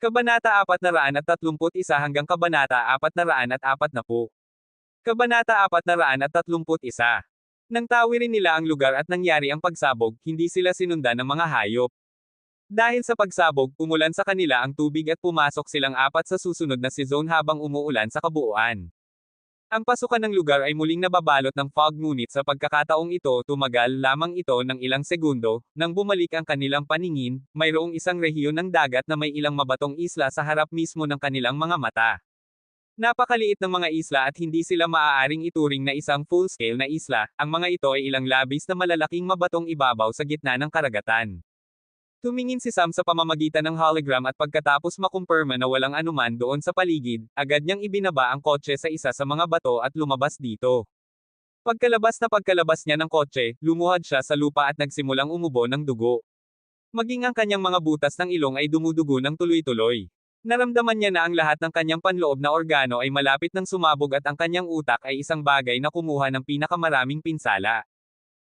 Kabanata 431 hanggang Kabanata 440. Kabanata 431. Nang tawirin nila ang lugar at nangyari ang pagsabog, hindi sila sinundan ng mga hayop. Dahil sa pagsabog, umulan sa kanila ang tubig at pumasok silang apat sa susunod na season habang umuulan sa kabuuan. Ang pasukan ng lugar ay muling nababalot ng fog ngunit sa pagkakataong ito tumagal lamang ito ng ilang segundo, nang bumalik ang kanilang paningin, mayroong isang rehiyon ng dagat na may ilang mabatong isla sa harap mismo ng kanilang mga mata. Napakaliit ng mga isla at hindi sila maaaring ituring na isang full-scale na isla, ang mga ito ay ilang labis na malalaking mabatong ibabaw sa gitna ng karagatan. Tumingin si Sam sa pamamagitan ng hologram at pagkatapos makumpirma na walang anuman doon sa paligid, agad niyang ibinaba ang kotse sa isa sa mga bato at lumabas dito. Pagkalabas niya ng kotse, lumuhad siya sa lupa at nagsimulang umubo ng dugo. Maging ang kanyang mga butas ng ilong ay dumudugo ng tuloy-tuloy. Naramdaman niya na ang lahat ng kanyang panloob na organo ay malapit ng sumabog at ang kanyang utak ay isang bagay na kumuha ng pinakamaraming pinsala.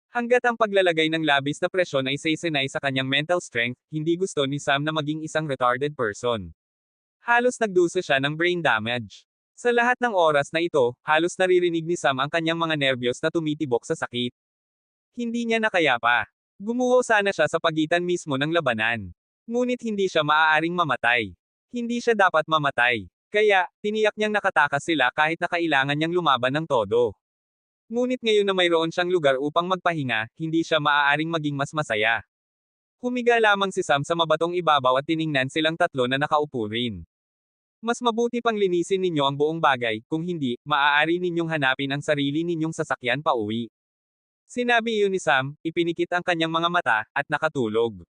Hanggat ang paglalagay ng labis na presyon ay sesenay sa kanyang mental strength, hindi gusto ni Sam na maging isang retarded person. Halos nagduso siya ng brain damage. Sa lahat ng oras na ito, halos naririnig ni Sam ang kanyang mga nerbiyos na tumitibok sa sakit. Hindi niya nakayapa. Gumuho sana siya sa pagitan mismo ng labanan. Ngunit hindi siya maaaring mamatay. Hindi siya dapat mamatay. Kaya, tiniyak niyang nakatakas sila kahit na kailangan niyang lumaban ng todo. Ngunit ngayon na mayroon siyang lugar upang magpahinga, hindi siya maaaring maging mas masaya. Humiga lamang si Sam sa mabatong ibabaw at tiningnan silang tatlo na nakaupo rin. Mas mabuti pang linisin ninyo ang buong bagay, kung hindi, maaari ninyong hanapin ang sarili ninyong sasakyan pauwi. Sinabi iyon ni Sam, ipinikit ang kanyang mga mata, at nakatulog.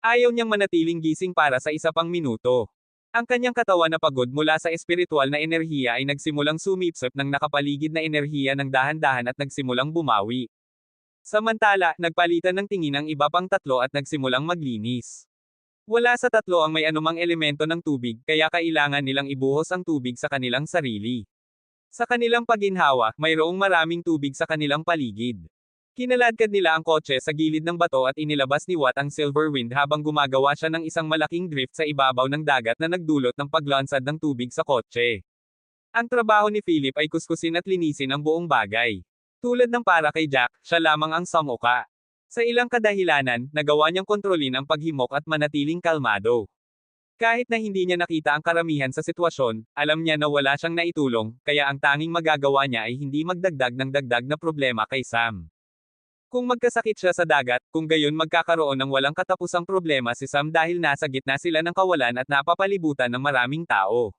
Ayaw niyang manatiling gising para sa isa pang minuto. Ang kanyang katawan na pagod mula sa espiritual na enerhiya ay nagsimulang sumipsip ng nakapaligid na enerhiya ng dahan-dahan at nagsimulang bumawi. Samantala, nagpalitan ng tingin ang iba pang tatlo at nagsimulang maglinis. Wala sa tatlo ang may anumang elemento ng tubig, kaya kailangan nilang ibuhos ang tubig sa kanilang sarili. Sa kanilang pagginhawa, mayroong maraming tubig sa kanilang paligid. Kinaladkad nila ang kotse sa gilid ng bato at inilabas ni Watt ang Silver Wind habang gumagawa siya ng isang malaking drift sa ibabaw ng dagat na nagdulot ng paglansad ng tubig sa kotse. Ang trabaho ni Philip ay kuskusin at linisin ang buong bagay. Tulad ng para kay Jack, siya lamang ang samuka. Sa ilang kadahilanan, nagawa niyang kontrolin ang paghimok at manatiling kalmado. Kahit na hindi niya nakita ang karamihan sa sitwasyon, alam niya na wala siyang naitulong, kaya ang tanging magagawa niya ay hindi magdagdag ng dagdag na problema kay Sam. Kung magkasakit siya sa dagat, kung gayon magkakaroon ng walang katapusang problema si Sam dahil nasa gitna sila ng kawalan at napapalibutan ng maraming tao.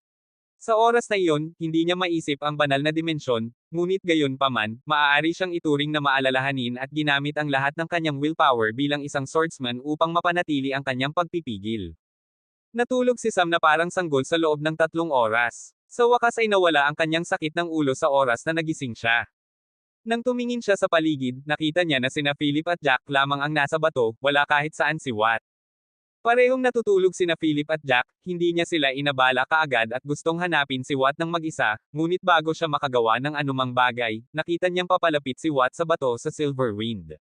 Sa oras na iyon, hindi niya maisip ang banal na dimensyon, ngunit gayon paman, maaari siyang ituring na maalalahanin at ginamit ang lahat ng kanyang willpower bilang isang swordsman upang mapanatili ang kanyang pagpipigil. Natulog si Sam na parang sanggol sa loob ng 3 oras. Sa wakas ay nawala ang kanyang sakit ng ulo sa oras na nagising siya. Nang tumingin siya sa paligid, nakita niya na sina Philip at Jack lamang ang nasa bato, wala kahit saan si Watt. Parehong natutulog sina Philip at Jack, hindi niya sila inabala kaagad at gustong hanapin si Watt ng mag-isa, ngunit bago siya makagawa ng anumang bagay, nakita niyang papalapit si Watt sa bato sa Silver Wind.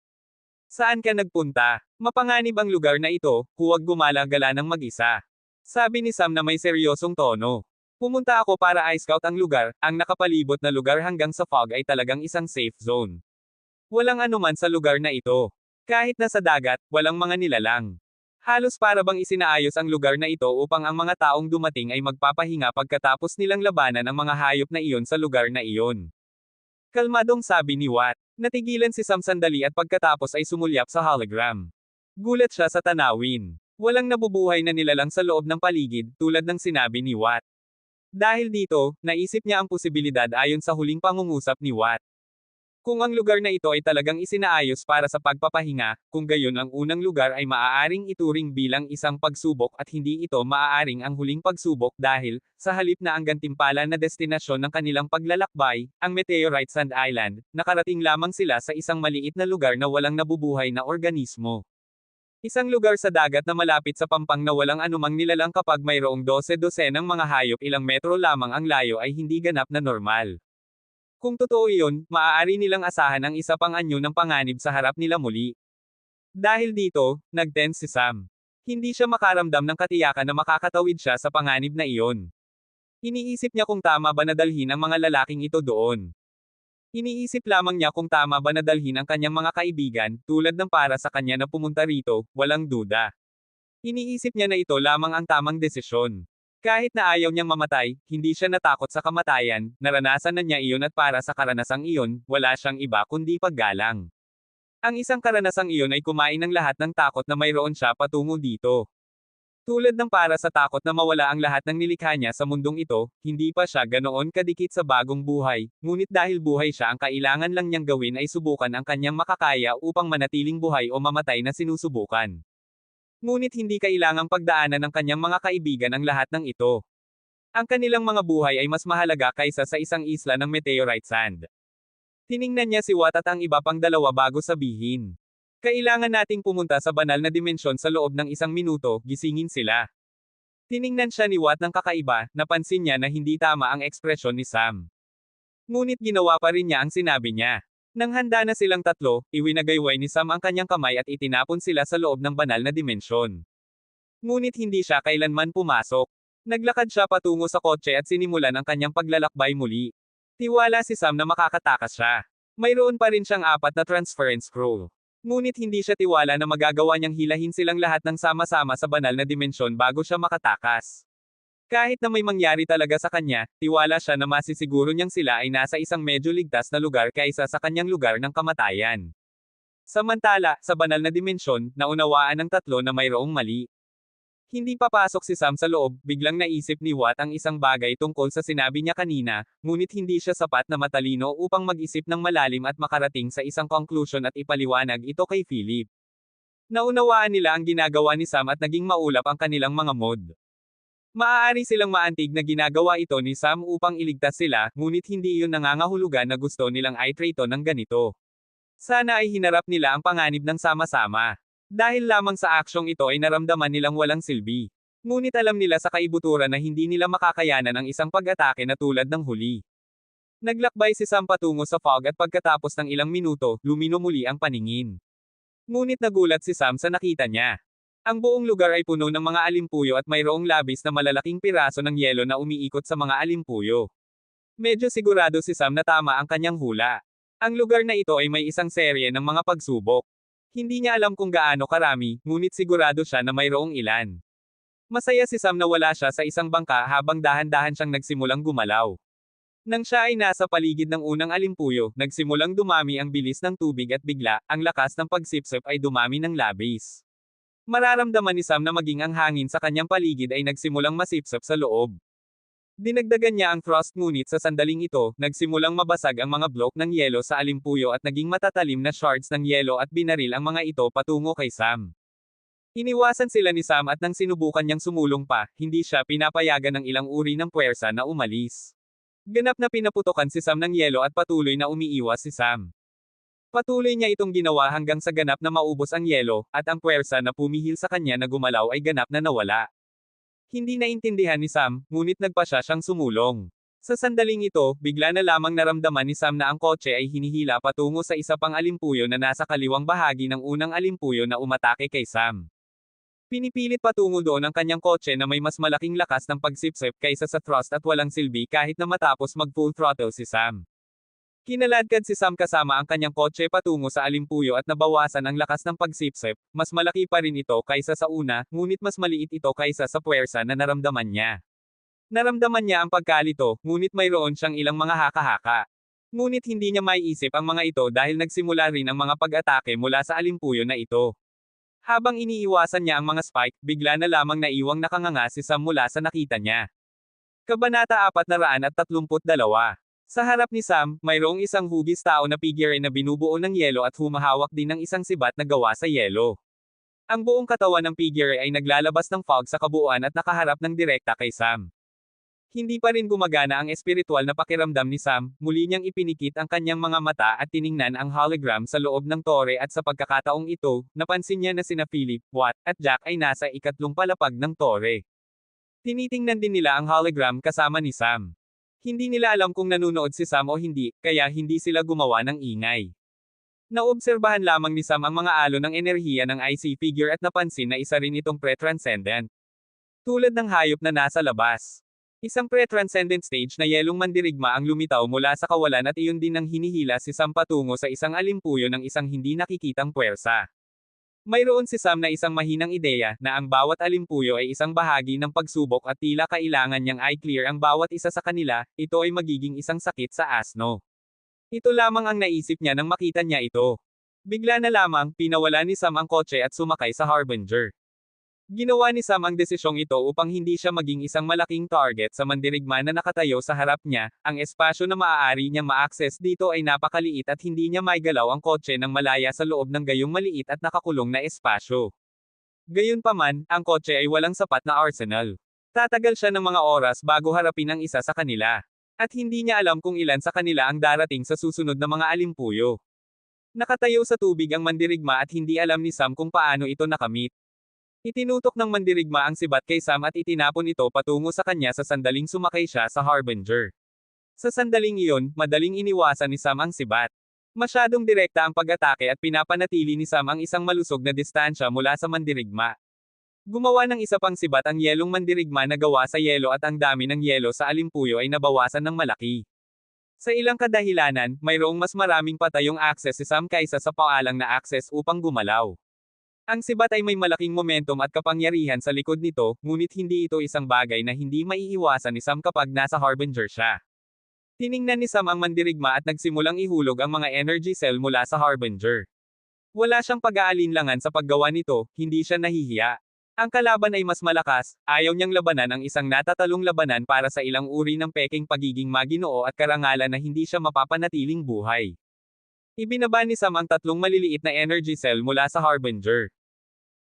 Saan ka nagpunta? Mapanganib ang lugar na ito, huwag gumala-gala ng mag-isa. Sabi ni Sam na may seryosong tono. Pumunta ako para i-scout ang lugar, ang nakapalibot na lugar hanggang sa fog ay talagang isang safe zone. Walang anuman sa lugar na ito. Kahit nasa dagat, walang mga nilalang. Halos para bang isinaayos ang lugar na ito upang ang mga taong dumating ay magpapahinga pagkatapos nilang labanan ang mga hayop na iyon sa lugar na iyon. Kalmadong sabi ni Watt. Natigilan si Sam sandali at pagkatapos ay sumulyap sa hologram. Gulat siya sa tanawin. Walang nabubuhay na nilalang sa loob ng paligid, tulad ng sinabi ni Watt. Dahil dito, naisip niya ang posibilidad ayon sa huling pangungusap ni Watt. Kung ang lugar na ito ay talagang isinaayos para sa pagpapahinga, kung gayon ang unang lugar ay maaaring ituring bilang isang pagsubok at hindi ito maaaring ang huling pagsubok dahil, sa halip na ang gantimpala na destinasyon ng kanilang paglalakbay, ang Meteorite Sand Island, nakarating lamang sila sa isang maliit na lugar na walang nabubuhay na organismo. Isang lugar sa dagat na malapit sa pampang na walang anumang nilalang kapag mayroong 12-dosenang mga hayop ilang metro lamang ang layo ay hindi ganap na normal. Kung totoo iyon, maaari nilang asahan ang isa pang anyo ng panganib sa harap nila muli. Dahil dito, nag-tense si Sam. Hindi siya makaramdam ng katiyakan na makakatawid siya sa panganib na iyon. Iniisip niya kung tama ba na dalhin ang mga lalaking ito doon. Iniisip lamang niya kung tama ba na dalhin ang kanyang mga kaibigan, tulad ng para sa kanya na pumunta rito, walang duda. Iniisip niya na ito lamang ang tamang desisyon. Kahit na ayaw niyang mamatay, hindi siya natakot sa kamatayan, naranasan na niya iyon at para sa karanasang iyon, wala siyang iba kundi paggalang. Ang isang karanasang iyon ay kumain ng lahat ng takot na mayroon siya patungo dito. Tulad ng para sa takot na mawala ang lahat ng nilikha niya sa mundong ito, hindi pa siya ganoon kadikit sa bagong buhay, ngunit dahil buhay siya ang kailangan lang niyang gawin ay subukan ang kanyang makakaya upang manatiling buhay o mamatay na sinusubukan. Ngunit hindi kailangang pagdaanan ng kanyang mga kaibigan ang lahat ng ito. Ang kanilang mga buhay ay mas mahalaga kaysa sa isang isla ng meteorite sand. Tiningnan niya si Watt at ang iba pang dalawa bago sabihin. Kailangan nating pumunta sa banal na dimensyon sa loob ng 1 minuto, gisingin sila. Tiningnan siya ni Watt ng kakaiba, napansin niya na hindi tama ang ekspresyon ni Sam. Ngunit ginawa pa rin niya ang sinabi niya. Nang handa na silang tatlo, iwinagayway ni Sam ang kanyang kamay at itinapon sila sa loob ng banal na dimensyon. Ngunit hindi siya kailanman pumasok. Naglakad siya patungo sa kotse at sinimulan ang kanyang paglalakbay muli. Tiwala si Sam na makakatakas siya. Mayroon pa rin siyang 4 na transference scroll. Ngunit hindi siya tiwala na magagawa niyang hilahin silang lahat ng sama-sama sa banal na dimensyon bago siya makatakas. Kahit na may mangyari talaga sa kanya, tiwala siya na masisiguro niyang sila ay nasa isang medyo ligtas na lugar kaysa sa kanyang lugar ng kamatayan. Samantala, sa banal na dimensyon, naunawaan ng tatlo na mayroong mali. Hindi papasok si Sam sa loob, biglang naisip ni Watt ang isang bagay tungkol sa sinabi niya kanina, ngunit hindi siya sapat na matalino upang mag-isip ng malalim at makarating sa isang conclusion at ipaliwanag ito kay Philip. Naunawaan nila ang ginagawa ni Sam at naging maulap ang kanilang mga mod. Maaari silang maantig na ginagawa ito ni Sam upang iligtas sila, ngunit hindi iyon nangangahulugan na gusto nilang itrato ng ganito. Sana ay hinarap nila ang panganib ng sama-sama. Dahil lamang sa aksyong ito ay naramdaman nilang walang silbi. Ngunit alam nila sa kaibuturan na hindi nila makakayanan ang isang pag-atake na tulad ng huli. Naglakbay si Sam patungo sa fog at pagkatapos ng ilang minuto, lumino muli ang paningin. Ngunit nagulat si Sam sa nakita niya. Ang buong lugar ay puno ng mga alimpuyo at mayroong labis na malalaking piraso ng yelo na umiikot sa mga alimpuyo. Medyo sigurado si Sam na tama ang kanyang hula. Ang lugar na ito ay may isang serye ng mga pagsubok. Hindi niya alam kung gaano karami, ngunit sigurado siya na mayroong ilan. Masaya si Sam na wala siya sa isang bangka habang dahan-dahan siyang nagsimulang gumalaw. Nang siya ay nasa paligid ng unang alimpuyo, nagsimulang dumami ang bilis ng tubig at bigla, ang lakas ng pagsipsip ay dumami ng labis. Mararamdaman ni Sam na maging ang hangin sa kanyang paligid ay nagsimulang masipsip sa loob. Dinagdagan niya ang thrust ngunit sa sandaling ito, nagsimulang mabasag ang mga blok ng yelo sa alimpuyo at naging matatalim na shards ng yelo at binaril ang mga ito patungo kay Sam. Iniwasan sila ni Sam at nang sinubukan niyang sumulong pa, hindi siya pinapayagan ng ilang uri ng puwersa na umalis. Ganap na pinaputokan si Sam ng yelo at patuloy na umiiwas si Sam. Patuloy niya itong ginawa hanggang sa ganap na maubos ang yelo, at ang puwersa na pumihil sa kanya na gumalaw ay ganap na nawala. Hindi naintindihan ni Sam, ngunit nagpasya siyang sumulong. Sa sandaling ito, bigla na lamang naramdaman ni Sam na ang kotse ay hinihila patungo sa isa pang alimpuyo na nasa kaliwang bahagi ng unang alimpuyo na umatake kay Sam. Pinipilit patungo doon ang kanyang kotse na may mas malaking lakas ng pagsipsip kaysa sa thrust at walang silbi kahit na matapos mag-full throttle si Sam. Kinaladkad si Sam kasama ang kanyang kotse patungo sa alimpuyo at nabawasan ang lakas ng pagsipsip, mas malaki pa rin ito kaysa sa una, ngunit mas maliit ito kaysa sa puwersa na naramdaman niya. Naramdaman niya ang pagkalito, ngunit mayroon siyang ilang mga haka-haka. Ngunit hindi niya maiisip ang mga ito dahil nagsimula rin ang mga pag-atake mula sa alimpuyo na ito. Habang iniiwasan niya ang mga spike, bigla na lamang naiwang nakanganga si Sam mula sa nakita niya. Kabanata 432. Sa harap ni Sam, mayroong isang hugis tao na figure na binubuo ng yelo at humahawak din ng isang sibat na gawa sa yelo. Ang buong katawan ng figure ay naglalabas ng fog sa kabuuan at nakaharap ng direkta kay Sam. Hindi pa rin gumagana ang espiritual na pakiramdam ni Sam, muli niyang ipinikit ang kanyang mga mata at tiningnan ang hologram sa loob ng tore at sa pagkakataong ito, napansin niya na sina Philip, Watt, at Jack ay nasa ikatlong palapag ng tore. Tinitingnan din nila ang hologram kasama ni Sam. Hindi nila alam kung nanunood si Sam o hindi, kaya hindi sila gumawa ng ingay. Naobserbahan lamang ni Sam ang mga alon ng enerhiya ng IC figure at napansin na isa rin itong pre-transcendent. Tulad ng hayop na nasa labas. Isang pre-transcendent stage na yelong mandirigma ang lumitaw mula sa kawalan at iyon din ang hinihila si Sam patungo sa isang alimpuyo ng isang hindi nakikitang puwersa. Mayroon si Sam na isang mahinang ideya na ang bawat alimpuyo ay isang bahagi ng pagsubok at tila kailangan niyang i-clear ang bawat isa sa kanila, ito ay magiging isang sakit sa asno. Ito lamang ang naisip niya nang makita niya ito. Bigla na lamang, pinawala ni Sam ang kotse at sumakay sa Harbinger. Ginawa ni Sam ang desisyong ito upang hindi siya maging isang malaking target sa mandirigma na nakatayo sa harap niya, ang espasyo na maaari niyang ma-access dito ay napakaliit at hindi niya maigalaw ang kotse ng malaya sa loob ng gayong maliit at nakakulong na espasyo. Gayunpaman, ang kotse ay walang sapat na arsenal. Tatagal siya ng mga oras bago harapin ang isa sa kanila. At hindi niya alam kung ilan sa kanila ang darating sa susunod na mga alimpuyo. Nakatayo sa tubig ang mandirigma at hindi alam ni Sam kung paano ito nakamit. Itinutok ng mandirigma ang sibat kay Sam at itinapon ito patungo sa kanya sa sandaling sumakay siya sa Harbinger. Sa sandaling iyon, madaling iniwasan ni Sam ang sibat. Masyadong direkta ang pag-atake at pinapanatili ni Sam ang isang malusog na distansya mula sa mandirigma. Gumawa ng isa pang sibat ang yelong mandirigma na gawa sa yelo at ang dami ng yelo sa alimpuyo ay nabawasan ng malaki. Sa ilang kadahilanan, mayroong mas maraming patayong access si Sam kaysa sa paalang na access upang gumalaw. Ang sibat ay may malaking momentum at kapangyarihan sa likod nito, ngunit hindi ito isang bagay na hindi maiiwasan ni Sam kapag nasa Harbinger siya. Tiningnan ni Sam ang mandirigma at nagsimulang ihulog ang mga energy cell mula sa Harbinger. Wala siyang pag-aalinlangan sa paggawa nito, hindi siya nahihiya. Ang kalaban ay mas malakas, ayaw niyang labanan ang isang natatalong labanan para sa ilang uri ng peking pagiging maginoo at karangalan na hindi siya mapapanatiling buhay. Ibinaba ni Sam ang tatlong maliliit na energy cell mula sa Harbinger.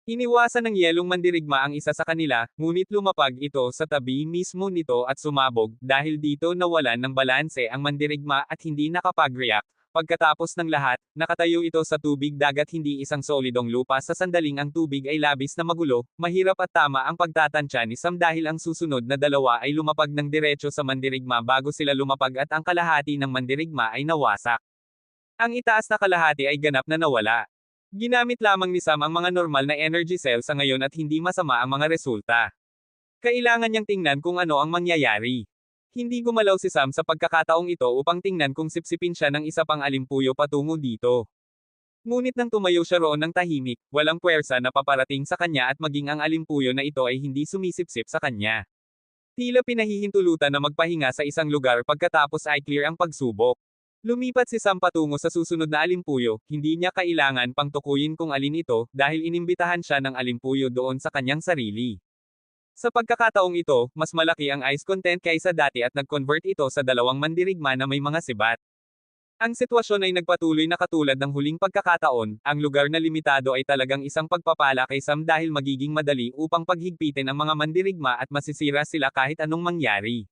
Iniwasan ng yelong mandirigma ang isa sa kanila, ngunit lumapag ito sa tabi mismo nito at sumabog, dahil dito nawalan ng balanse ang mandirigma at hindi nakapag-react. Pagkatapos ng lahat, nakatayo ito sa tubig dagat hindi isang solidong lupa sa sandaling ang tubig ay labis na magulo, mahirap at tama ang pagtatansya ni Sam dahil ang susunod na dalawa ay lumapag ng diretso sa mandirigma bago sila lumapag at ang kalahati ng mandirigma ay nawasak. Ang itaas na kalahati ay ganap na nawala. Ginamit lamang ni Sam ang mga normal na energy cell sa ngayon at hindi masama ang mga resulta. Kailangan niyang tingnan kung ano ang mangyayari. Hindi gumalaw si Sam sa pagkakataong ito upang tingnan kung sipsipin siya ng isa pang alimpuyo patungo dito. Ngunit nang tumayo siya roon ng tahimik, walang puwersa na paparating sa kanya at maging ang alimpuyo na ito ay hindi sumisipsip sa kanya. Tila pinahihintulutan na magpahinga sa isang lugar pagkatapos ay clear ang pagsubok. Lumipat si Sam patungo sa susunod na alimpuyo, hindi niya kailangan pang tukuyin kung alin ito, dahil inimbitahan siya ng alimpuyo doon sa kanyang sarili. Sa pagkakataong ito, mas malaki ang ice content kaysa dati at nag-convert ito sa dalawang mandirigma na may mga sibat. Ang sitwasyon ay nagpatuloy na katulad ng huling pagkakataon, ang lugar na limitado ay talagang isang pagpapala kay Sam dahil magiging madali upang paghigpitin ang mga mandirigma at masisira sila kahit anong mangyari.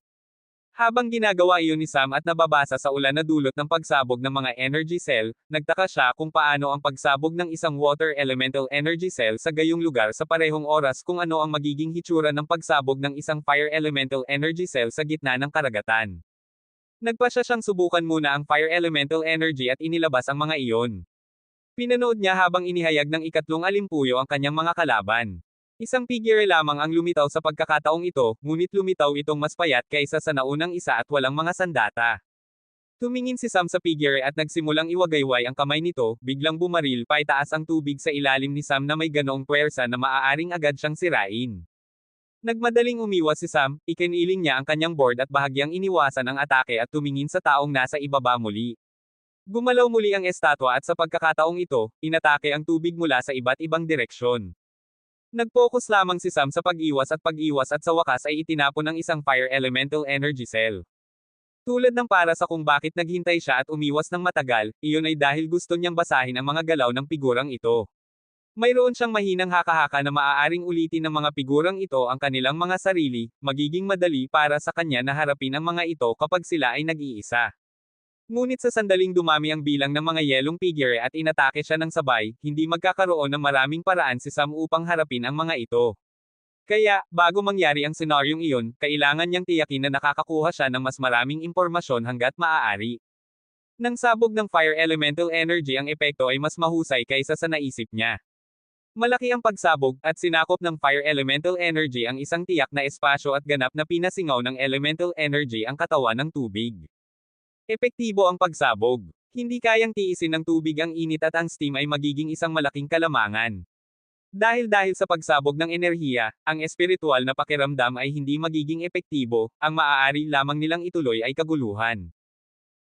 Habang ginagawa iyon ni Sam at nababasa sa ulan na dulot ng pagsabog ng mga energy cell, nagtaka siya kung paano ang pagsabog ng isang water elemental energy cell sa gayong lugar sa parehong oras kung ano ang magiging hitsura ng pagsabog ng isang fire elemental energy cell sa gitna ng karagatan. Nagpasya siyang subukan muna ang fire elemental energy at inilabas ang mga iyon. Pinanood niya habang inihayag ng ikatlong alimpuyo ang kanyang mga kalaban. Isang figure lamang ang lumitaw sa pagkakataong ito, ngunit lumitaw itong mas payat kaysa sa naunang isa at walang mga sandata. Tumingin si Sam sa figure at nagsimulang iwagayway ang kamay nito, biglang bumaril paitaas ang tubig sa ilalim ni Sam na may ganoong puwersa na maaaring agad siyang sirain. Nagmadaling umiwas si Sam, ikiniling niya ang kanyang board at bahagyang iniwasan ang atake at tumingin sa taong nasa ibaba muli. Gumalaw muli ang estatwa at sa pagkakataong ito, inatake ang tubig mula sa iba't ibang direksyon. Nag-focus lamang si Sam sa pag-iwas at sa wakas ay itinapon ng isang fire elemental energy cell. Tulad ng para sa kung bakit naghintay siya at umiwas ng matagal, iyon ay dahil gusto niyang basahin ang mga galaw ng figurang ito. Mayroon siyang mahinang haka-haka na maaaring ulitin ng mga figurang ito ang kanilang mga sarili, magiging madali para sa kanya na harapin ang mga ito kapag sila ay nag-iisa. Ngunit sa sandaling dumami ang bilang ng mga yelong figure at inatake siya ng sabay, hindi magkakaroon ng maraming paraan si Sam upang harapin ang mga ito. Kaya, bago mangyari ang senaryong iyon, kailangan niyang tiyakin na nakakakuha siya ng mas maraming impormasyon hanggat maaari. Nang sabog ng fire elemental energy ang epekto ay mas mahusay kaysa sa naisip niya. Malaki ang pagsabog, at sinakop ng fire elemental energy ang isang tiyak na espasyo at ganap na pinasingaw ng elemental energy ang katawan ng tubig. Epektibo ang pagsabog. Hindi kayang tiisin ng tubig ang init at ang steam ay magiging isang malaking kalamangan. Dahil sa pagsabog ng enerhiya, ang espiritual na pakiramdam ay hindi magiging epektibo, ang maaari lamang nilang ituloy ay kaguluhan.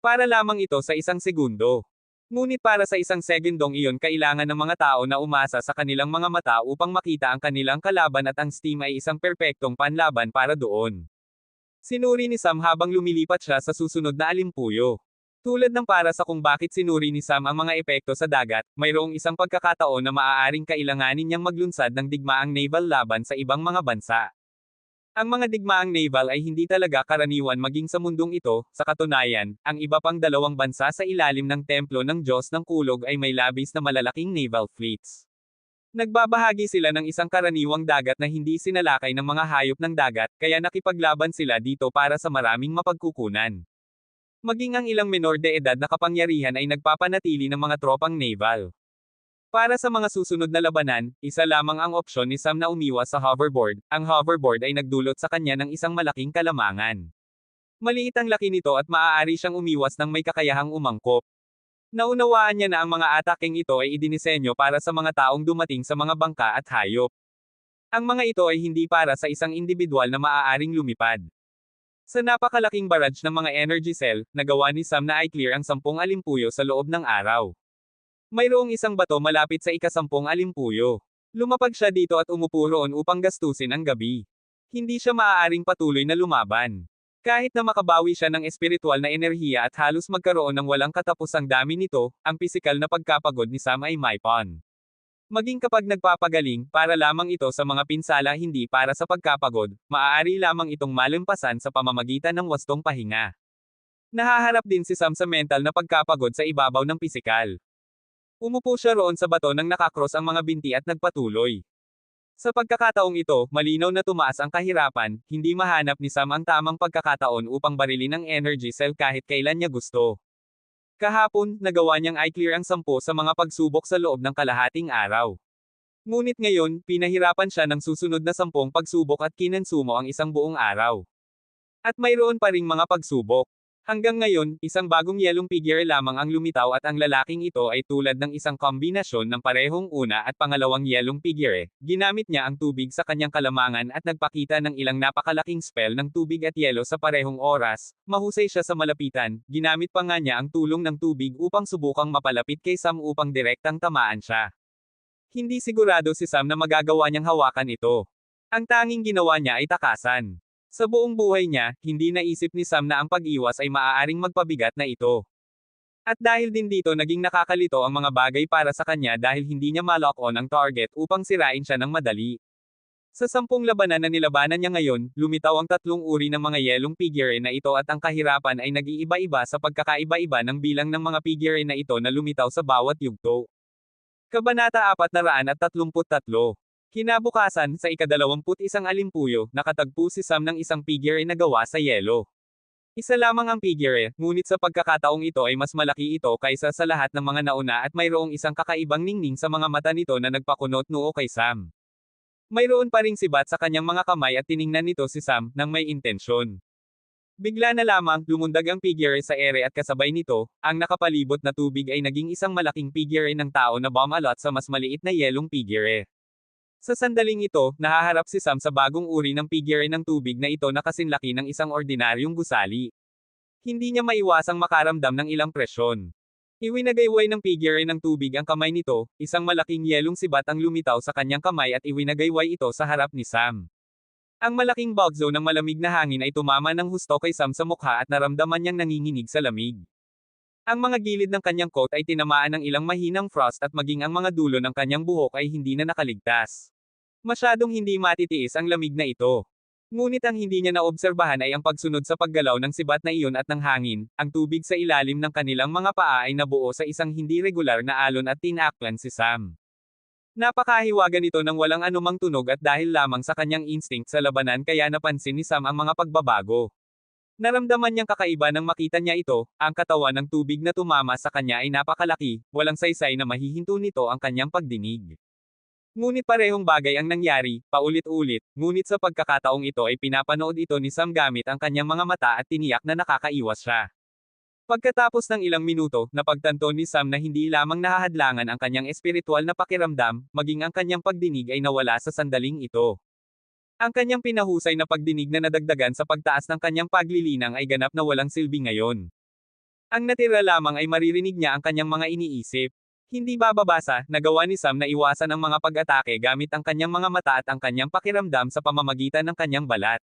Para lamang ito sa isang segundo. Ngunit para sa isang segundong iyon kailangan ng mga tao na umasa sa kanilang mga mata upang makita ang kanilang kalaban at ang steam ay isang perpektong panlaban para doon. Sinuri ni Sam habang lumilipat siya sa susunod na alimpuyo. Tulad ng para sa kung bakit sinuri ni Sam ang mga epekto sa dagat, mayroong isang pagkakataon na maaaring kailanganin niyang maglunsad ng digmaang naval laban sa ibang mga bansa. Ang mga digmaang naval ay hindi talaga karaniwan maging sa mundong ito, sa katunayan, ang iba pang dalawang bansa sa ilalim ng templo ng Diyos ng Kulog ay may labis na malalaking naval fleets. Nagbabahagi sila ng isang karaniwang dagat na hindi sinalakay ng mga hayop ng dagat, kaya nakipaglaban sila dito para sa maraming mapagkukunan. Maging ang ilang menor de edad na kapangyarihan ay nagpapanatili ng mga tropang naval. Para sa mga susunod na labanan, isa lamang ang opsyon ni Sam na umiwas sa hoverboard. Ang hoverboard ay nagdulot sa kanya ng isang malaking kalamangan. Maliit ang laki nito at maaari siyang umiwas ng may kakayahang umangkop. Naunawaan niya na ang mga ataking ito ay idinisenyo para sa mga taong dumating sa mga bangka at hayop. Ang mga ito ay hindi para sa isang individual na maaaring lumipad. Sa napakalaking barrage ng mga energy cell, nagawa ni Sam na i-clear ang 10 alimpuyo sa loob ng araw. Mayroong isang bato malapit sa ika-10 alimpuyo. Lumapag siya dito at umupo roon upang gastusin ang gabi. Hindi siya maaaring patuloy na lumaban. Kahit na makabawi siya ng espiritual na enerhiya at halos magkaroon ng walang katapusang dami nito, ang pisikal na pagkapagod ni Sam ay maypon. Maging kapag nagpapagaling, para lamang ito sa mga pinsala hindi para sa pagkapagod, maaari lamang itong malampasan sa pamamagitan ng wastong pahinga. Nahaharap din si Sam sa mental na pagkapagod sa ibabaw ng pisikal. Umupo siya roon sa bato nang nakakross ang mga binti at nagpatuloy. Sa pagkakataong ito, malinaw na tumaas ang kahirapan, hindi mahanap ni Sam ang tamang pagkakataon upang barilin ang energy cell kahit kailan niya gusto. Kahapon, nagawa niyang i-clear ang 10 sa mga pagsubok sa loob ng kalahating araw. Ngunit ngayon, pinahirapan siya ng susunod na 10 pagsubok at kinonsumo ang isang buong araw. At mayroon pa ring mga pagsubok. Hanggang ngayon, isang bagong yelong figure lamang ang lumitaw at ang lalaking ito ay tulad ng isang kombinasyon ng parehong una at pangalawang yelong figure. Ginamit niya ang tubig sa kanyang kalamangan at nagpakita ng ilang napakalaking spell ng tubig at yelo sa parehong oras. Mahusay siya sa malapitan, ginamit pa nga niya ang tulong ng tubig upang subukang mapalapit kay Sam upang direktang tamaan siya. Hindi sigurado si Sam na magagawa niyang hawakan ito. Ang tanging ginawa niya ay takasan. Sa buong buhay niya, hindi naisip ni Sam na ang pag-iwas ay maaaring magpabigat na ito. At dahil din dito naging nakakalito ang mga bagay para sa kanya dahil hindi niya ma-lock on ang target upang sirain siya ng madali. Sa 10 labanan na nilabanan niya ngayon, lumitaw ang 3 uri ng mga yelong figure na ito at ang kahirapan ay nag-iiba-iba sa pagkakaiba-iba ng bilang ng mga figure na ito na lumitaw sa bawat yugto. Kabanata 433. Kinabukasan, sa ika-21 alimpuyo, nakatagpo si Sam ng isang figure na gawa sa yelo. Isa lamang ang figure, ngunit sa pagkakataong ito ay mas malaki ito kaysa sa lahat ng mga nauna at mayroong isang kakaibang ningning sa mga mata nito na nagpakunot noo kay Sam. Mayroon pa ring sibat sa kanyang mga kamay at tiningnan nito si Sam, nang may intensyon. Bigla na lamang, lumundag ang figure sa ere at kasabay nito, ang nakapalibot na tubig ay naging isang malaking figure ng tao na bumalot sa mas maliit na yelong figure. Sa sandaling ito, nahaharap si Sam sa bagong uri ng figure ng tubig na ito na kasinlaki ng isang ordinaryong gusali. Hindi niya maiwasang makaramdam ng ilang presyon. Iwinagayway ng figure ng tubig ang kamay nito, isang malaking yelong sibat ang lumitaw sa kanyang kamay at iwinagayway ito sa harap ni Sam. Ang malaking bulkzo ng malamig na hangin ay tumama ng husto kay Sam sa mukha at naramdaman niyang nanginginig sa lamig. Ang mga gilid ng kanyang coat ay tinamaan ng ilang mahinang frost at maging ang mga dulo ng kanyang buhok ay hindi na nakaligtas. Masyadong hindi matitiis ang lamig na ito. Ngunit ang hindi niya naobserbahan ay ang pagsunod sa paggalaw ng sibat na iyon at ng hangin, ang tubig sa ilalim ng kanilang mga paa ay nabuo sa isang hindi regular na alon at tinakpan si Sam. Napakahiwaga nito ng walang anumang tunog at dahil lamang sa kanyang instinct sa labanan kaya napansin ni Sam ang mga pagbabago. Naramdaman niyang kakaiba nang makita niya ito, ang katawan ng tubig na tumama sa kanya ay napakalaki, walang saysay na mahihinto nito ang kanyang pagdinig. Ngunit parehong bagay ang nangyari, paulit-ulit, ngunit sa pagkakataong ito ay pinapanood ito ni Sam gamit ang kanyang mga mata at tiniyak na nakakaiwas siya. Pagkatapos ng ilang minuto, napagtanto ni Sam na hindi lamang nahahadlangan ang kanyang espiritual na pakiramdam, maging ang kanyang pagdinig ay nawala sa sandaling ito. Ang kanyang pinahusay na pagdinig na nadagdagan sa pagtaas ng kanyang paglilinang ay ganap na walang silbi ngayon. Ang natira lamang ay maririnig niya ang kanyang mga iniisip. Hindi bababasa, nagawa ni Sam na iwasan ang mga pag-atake gamit ang kanyang mga mata at ang kanyang pakiramdam sa pamamagitan ng kanyang balat.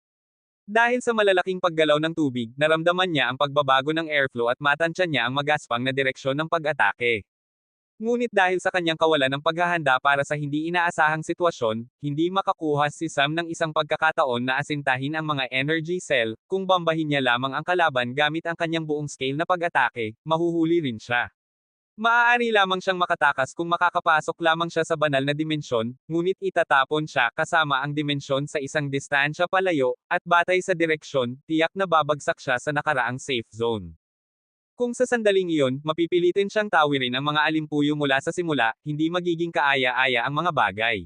Dahil sa malalaking paggalaw ng tubig, naramdaman niya ang pagbabago ng airflow at matansya niya ang magaspang na direksyon ng pag-atake. Ngunit dahil sa kanyang kawalan ng paghahanda para sa hindi inaasahang sitwasyon, hindi makakuha si Sam ng isang pagkakataon na asintahin ang mga energy cell, kung bambahin niya lamang ang kalaban gamit ang kanyang buong scale na pag-atake, mahuhuli rin siya. Maaari lamang siyang makatakas kung makakapasok lamang siya sa banal na dimensyon, ngunit itatapon siya kasama ang dimensyon sa isang distansya palayo, at batay sa direksyon, tiyak na babagsak siya sa nakaraang safe zone. Kung sa sandaling iyon, mapipilitin siyang tawirin ang mga alimpuyo mula sa simula, hindi magiging kaaya-aya ang mga bagay.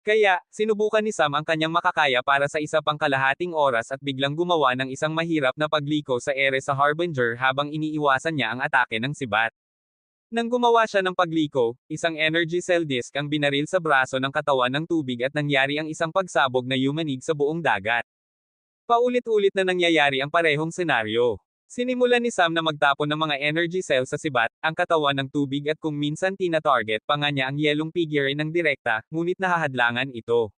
Kaya, sinubukan ni Sam ang kanyang makakaya para sa isa pang kalahating oras at biglang gumawa ng isang mahirap na pagliko sa ere sa Harbinger habang iniiwasan niya ang atake ng sibat. Nang gumawa siya ng pagliko, isang energy cell disk ang binaril sa braso ng katawan ng tubig at nangyari ang isang pagsabog na yumanig sa buong dagat. Paulit-ulit na nangyayari ang parehong senaryo. Sinimulan ni Sam na magtapon ng mga energy cells sa sibat, ang katawan ng tubig at kung minsan tina-target pa nga niya ang yelong figure ng direkta, ngunit nahahadlangan ito.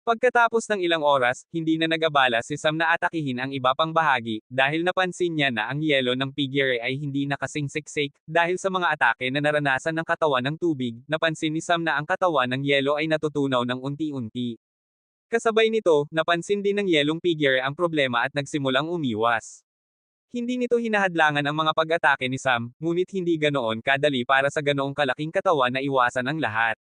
Pagkatapos ng ilang oras, hindi na nag-abala si Sam na atakihin ang iba pang bahagi, dahil napansin niya na ang yelo ng figure ay hindi nakasingsiksik, dahil sa mga atake na naranasan ng katawan ng tubig, napansin ni Sam na ang katawan ng yelo ay natutunaw ng unti-unti. Kasabay nito, napansin din ng yelong figure ang problema at nagsimulang umiwas. Hindi nito hinahadlangan ang mga pag-atake ni Sam, ngunit hindi ganoon kadali para sa ganoong kalaking katawan na iwasan ang lahat.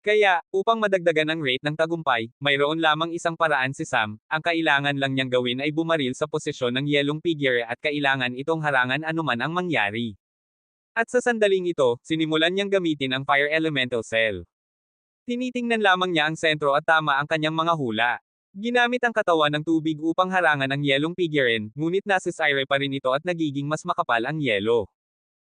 Kaya, upang madagdagan ang rate ng tagumpay, mayroon lamang isang paraan si Sam, ang kailangan lang niyang gawin ay bumaril sa posisyon ng yelong figure at kailangan itong harangan anuman ang mangyari. At sa sandaling ito, sinimulan niyang gamitin ang Fire Elemental Cell. Tinitingnan lamang niya ang sentro at tama ang kanyang mga hula. Ginamit ang katawan ng tubig upang harangan ang yelong figurine, ngunit nasisire pa rin ito at nagiging mas makapal ang yelo.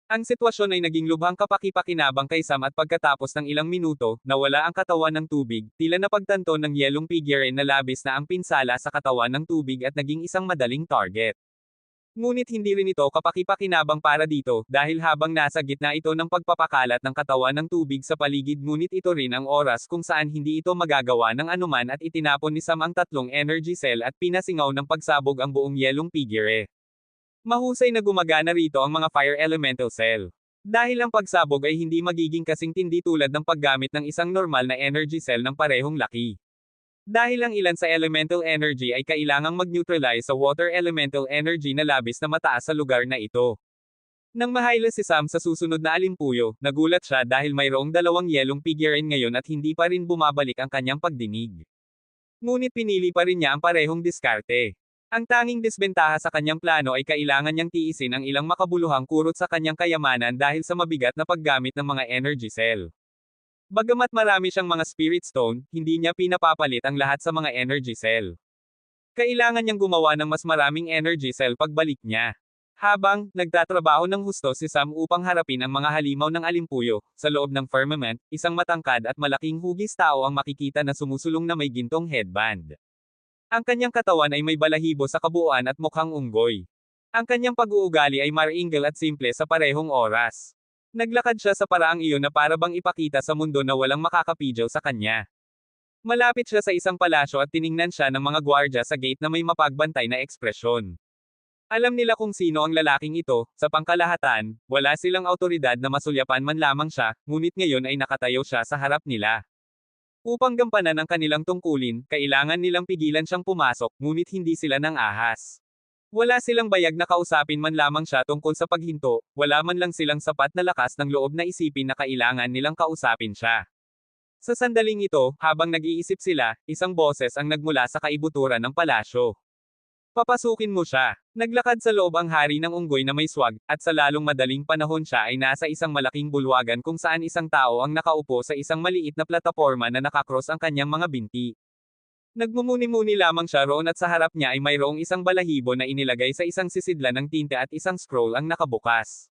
Ang sitwasyon ay naging lubhang kapaki-pakinabang kay Sam at pagkatapos ng ilang minuto, nawala ang katawan ng tubig, tila napagtanto ng yelong figurine na labis na ang pinsala sa katawan ng tubig at naging isang madaling target. Ngunit hindi rin ito kapaki-pakinabang para dito, dahil habang nasa gitna ito ng pagpapakalat ng katawan ng tubig sa paligid ngunit ito rin ang oras kung saan hindi ito magagawa ng anuman at itinapon ni Sam ang tatlong energy cell at pinasingaw ng pagsabog ang buong yelong figure. Mahusay na gumagana rito ang mga fire elemental cell. Dahil ang pagsabog ay hindi magiging kasing tindi tulad ng paggamit ng isang normal na energy cell ng parehong laki. Dahil ang ilan sa elemental energy ay kailangang mag-neutralize sa water elemental energy na labis na mataas sa lugar na ito. Nang mahayla si Sam sa susunod na alimpuyo, nagulat siya dahil mayroong dalawang yelong figurine ngayon at hindi pa rin bumabalik ang kanyang pagdinig. Ngunit pinili pa rin niya ang parehong diskarte. Ang tanging disbentaha sa kanyang plano ay kailangan niyang tiisin ang ilang makabuluhang kurot sa kanyang kayamanan dahil sa mabigat na paggamit ng mga energy cell. Bagamat marami siyang mga spirit stone, hindi niya pinapapalit ang lahat sa mga energy cell. Kailangan niyang gumawa ng mas maraming energy cell pagbalik niya. Habang nagtatrabaho ng husto si Sam upang harapin ang mga halimaw ng alimpuyo, sa loob ng firmament, isang matangkad at malaking hugis tao ang makikita na sumusulong na may gintong headband. Ang kanyang katawan ay may balahibo sa kabuuan at mukhang unggoy. Ang kanyang pag-uugali ay maringal at simple sa parehong oras. Naglakad siya sa paraang iyon na para bang ipakita sa mundo na walang makakapidyaw sa kanya. Malapit siya sa isang palasyo at tiningnan siya ng mga gwardya sa gate na may mapagbantay na ekspresyon. Alam nila kung sino ang lalaking ito, sa pangkalahatan, wala silang autoridad na masulyapan man lamang siya, ngunit ngayon ay nakatayo siya sa harap nila. Upang gampanan ang kanilang tungkulin, kailangan nilang pigilan siyang pumasok, ngunit hindi sila nang ahas. Wala silang bayag na kausapin man lamang siya tungkol sa paghinto, wala man lang silang sapat na lakas ng loob na isipin na kailangan nilang kausapin siya. Sa sandaling ito, habang nag-iisip sila, isang boses ang nagmula sa kaibuturan ng palasyo. Papasukin mo siya. Naglakad sa loob ang hari ng unggoy na may swag, at sa lalong madaling panahon siya ay nasa isang malaking bulwagan kung saan isang tao ang nakaupo sa isang maliit na plataporma na nakakross ang kanyang mga binti. Nagmumuni-muni lamang siya roon at sa harap niya ay mayroong isang balahibo na inilagay sa isang sisidlan ng tinte at isang scroll ang nakabukas.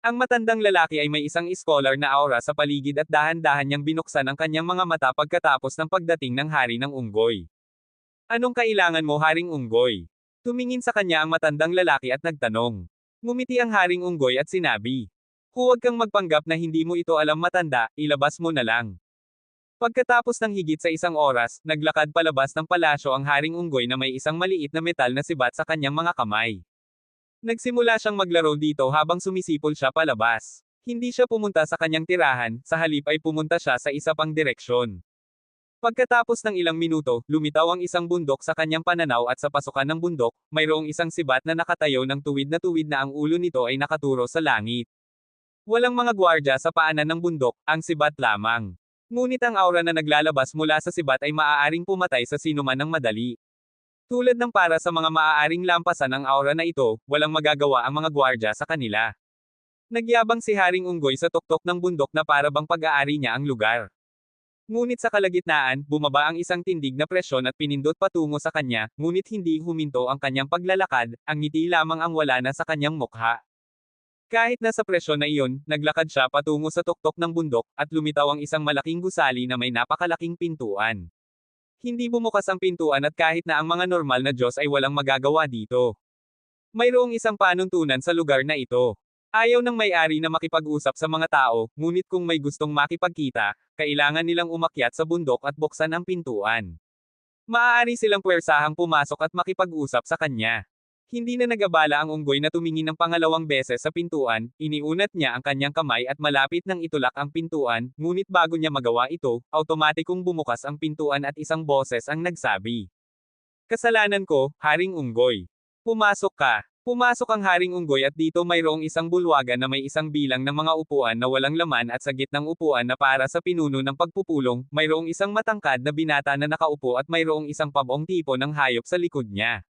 Ang matandang lalaki ay may isang scholar na aura sa paligid at dahan-dahan niyang binuksan ang kanyang mga mata pagkatapos ng pagdating ng hari ng unggoy. Anong kailangan mo, Haring Unggoy? Tumingin sa kanya ang matandang lalaki at nagtanong. Ngumiti ang Haring Unggoy at sinabi, huwag kang magpanggap na hindi mo ito alam, matanda, ilabas mo na lang. Pagkatapos ng higit sa isang oras, naglakad palabas ng palasyo ang Haring Unggoy na may isang maliit na metal na sibat sa kanyang mga kamay. Nagsimula siyang maglaro dito habang sumisipol siya palabas. Hindi siya pumunta sa kanyang tirahan, sa halip ay pumunta siya sa isa pang direksyon. Pagkatapos ng ilang minuto, lumitaw ang isang bundok sa kanyang pananaw at sa pasukan ng bundok, mayroong isang sibat na nakatayo ng tuwid na ang ulo nito ay nakaturo sa langit. Walang mga gwardya sa paanan ng bundok, ang sibat lamang. Ngunit ang aura na naglalabas mula sa sibat ay maaaring pumatay sa sinuman ng madali. Tulad ng para sa mga maaaring lampasan ang aura na ito, walang magagawa ang mga gwardya sa kanila. Nagyabang si Haring Unggoy sa tuktok ng bundok na para bang pag-aari niya ang lugar. Ngunit sa kalagitnaan, bumaba ang isang tindig na presyon at pinindot patungo sa kanya, ngunit hindi huminto ang kanyang paglalakad, ang ngiti lamang ang wala na sa kanyang mukha. Kahit na sa presyon na iyon, naglakad siya patungo sa tuktok ng bundok, at lumitaw ang isang malaking gusali na may napakalaking pintuan. Hindi bumukas ang pintuan at kahit na ang mga normal na Diyos ay walang magagawa dito. Mayroong isang panuntunan sa lugar na ito. Ayaw ng may-ari na makipag-usap sa mga tao, ngunit kung may gustong makipagkita, kailangan nilang umakyat sa bundok at buksan ang pintuan. Maaari silang puwersahang pumasok at makipag-usap sa kanya. Hindi na nagabala ang unggoy na tumingin ng pangalawang beses sa pintuan, iniunat niya ang kanyang kamay at malapit nang itulak ang pintuan, ngunit bago niya magawa ito, automatikong bumukas ang pintuan at isang boses ang nagsabi. Kasalanan ko, Haring Unggoy. Pumasok ka. Pumasok ang Haring Unggoy at dito mayroong isang bulwagan na may isang bilang ng mga upuan na walang laman at sa gitnang upuan na para sa pinuno ng pagpupulong, mayroong isang matangkad na binata na nakaupo at mayroong isang pabong tipo ng hayop sa likod niya.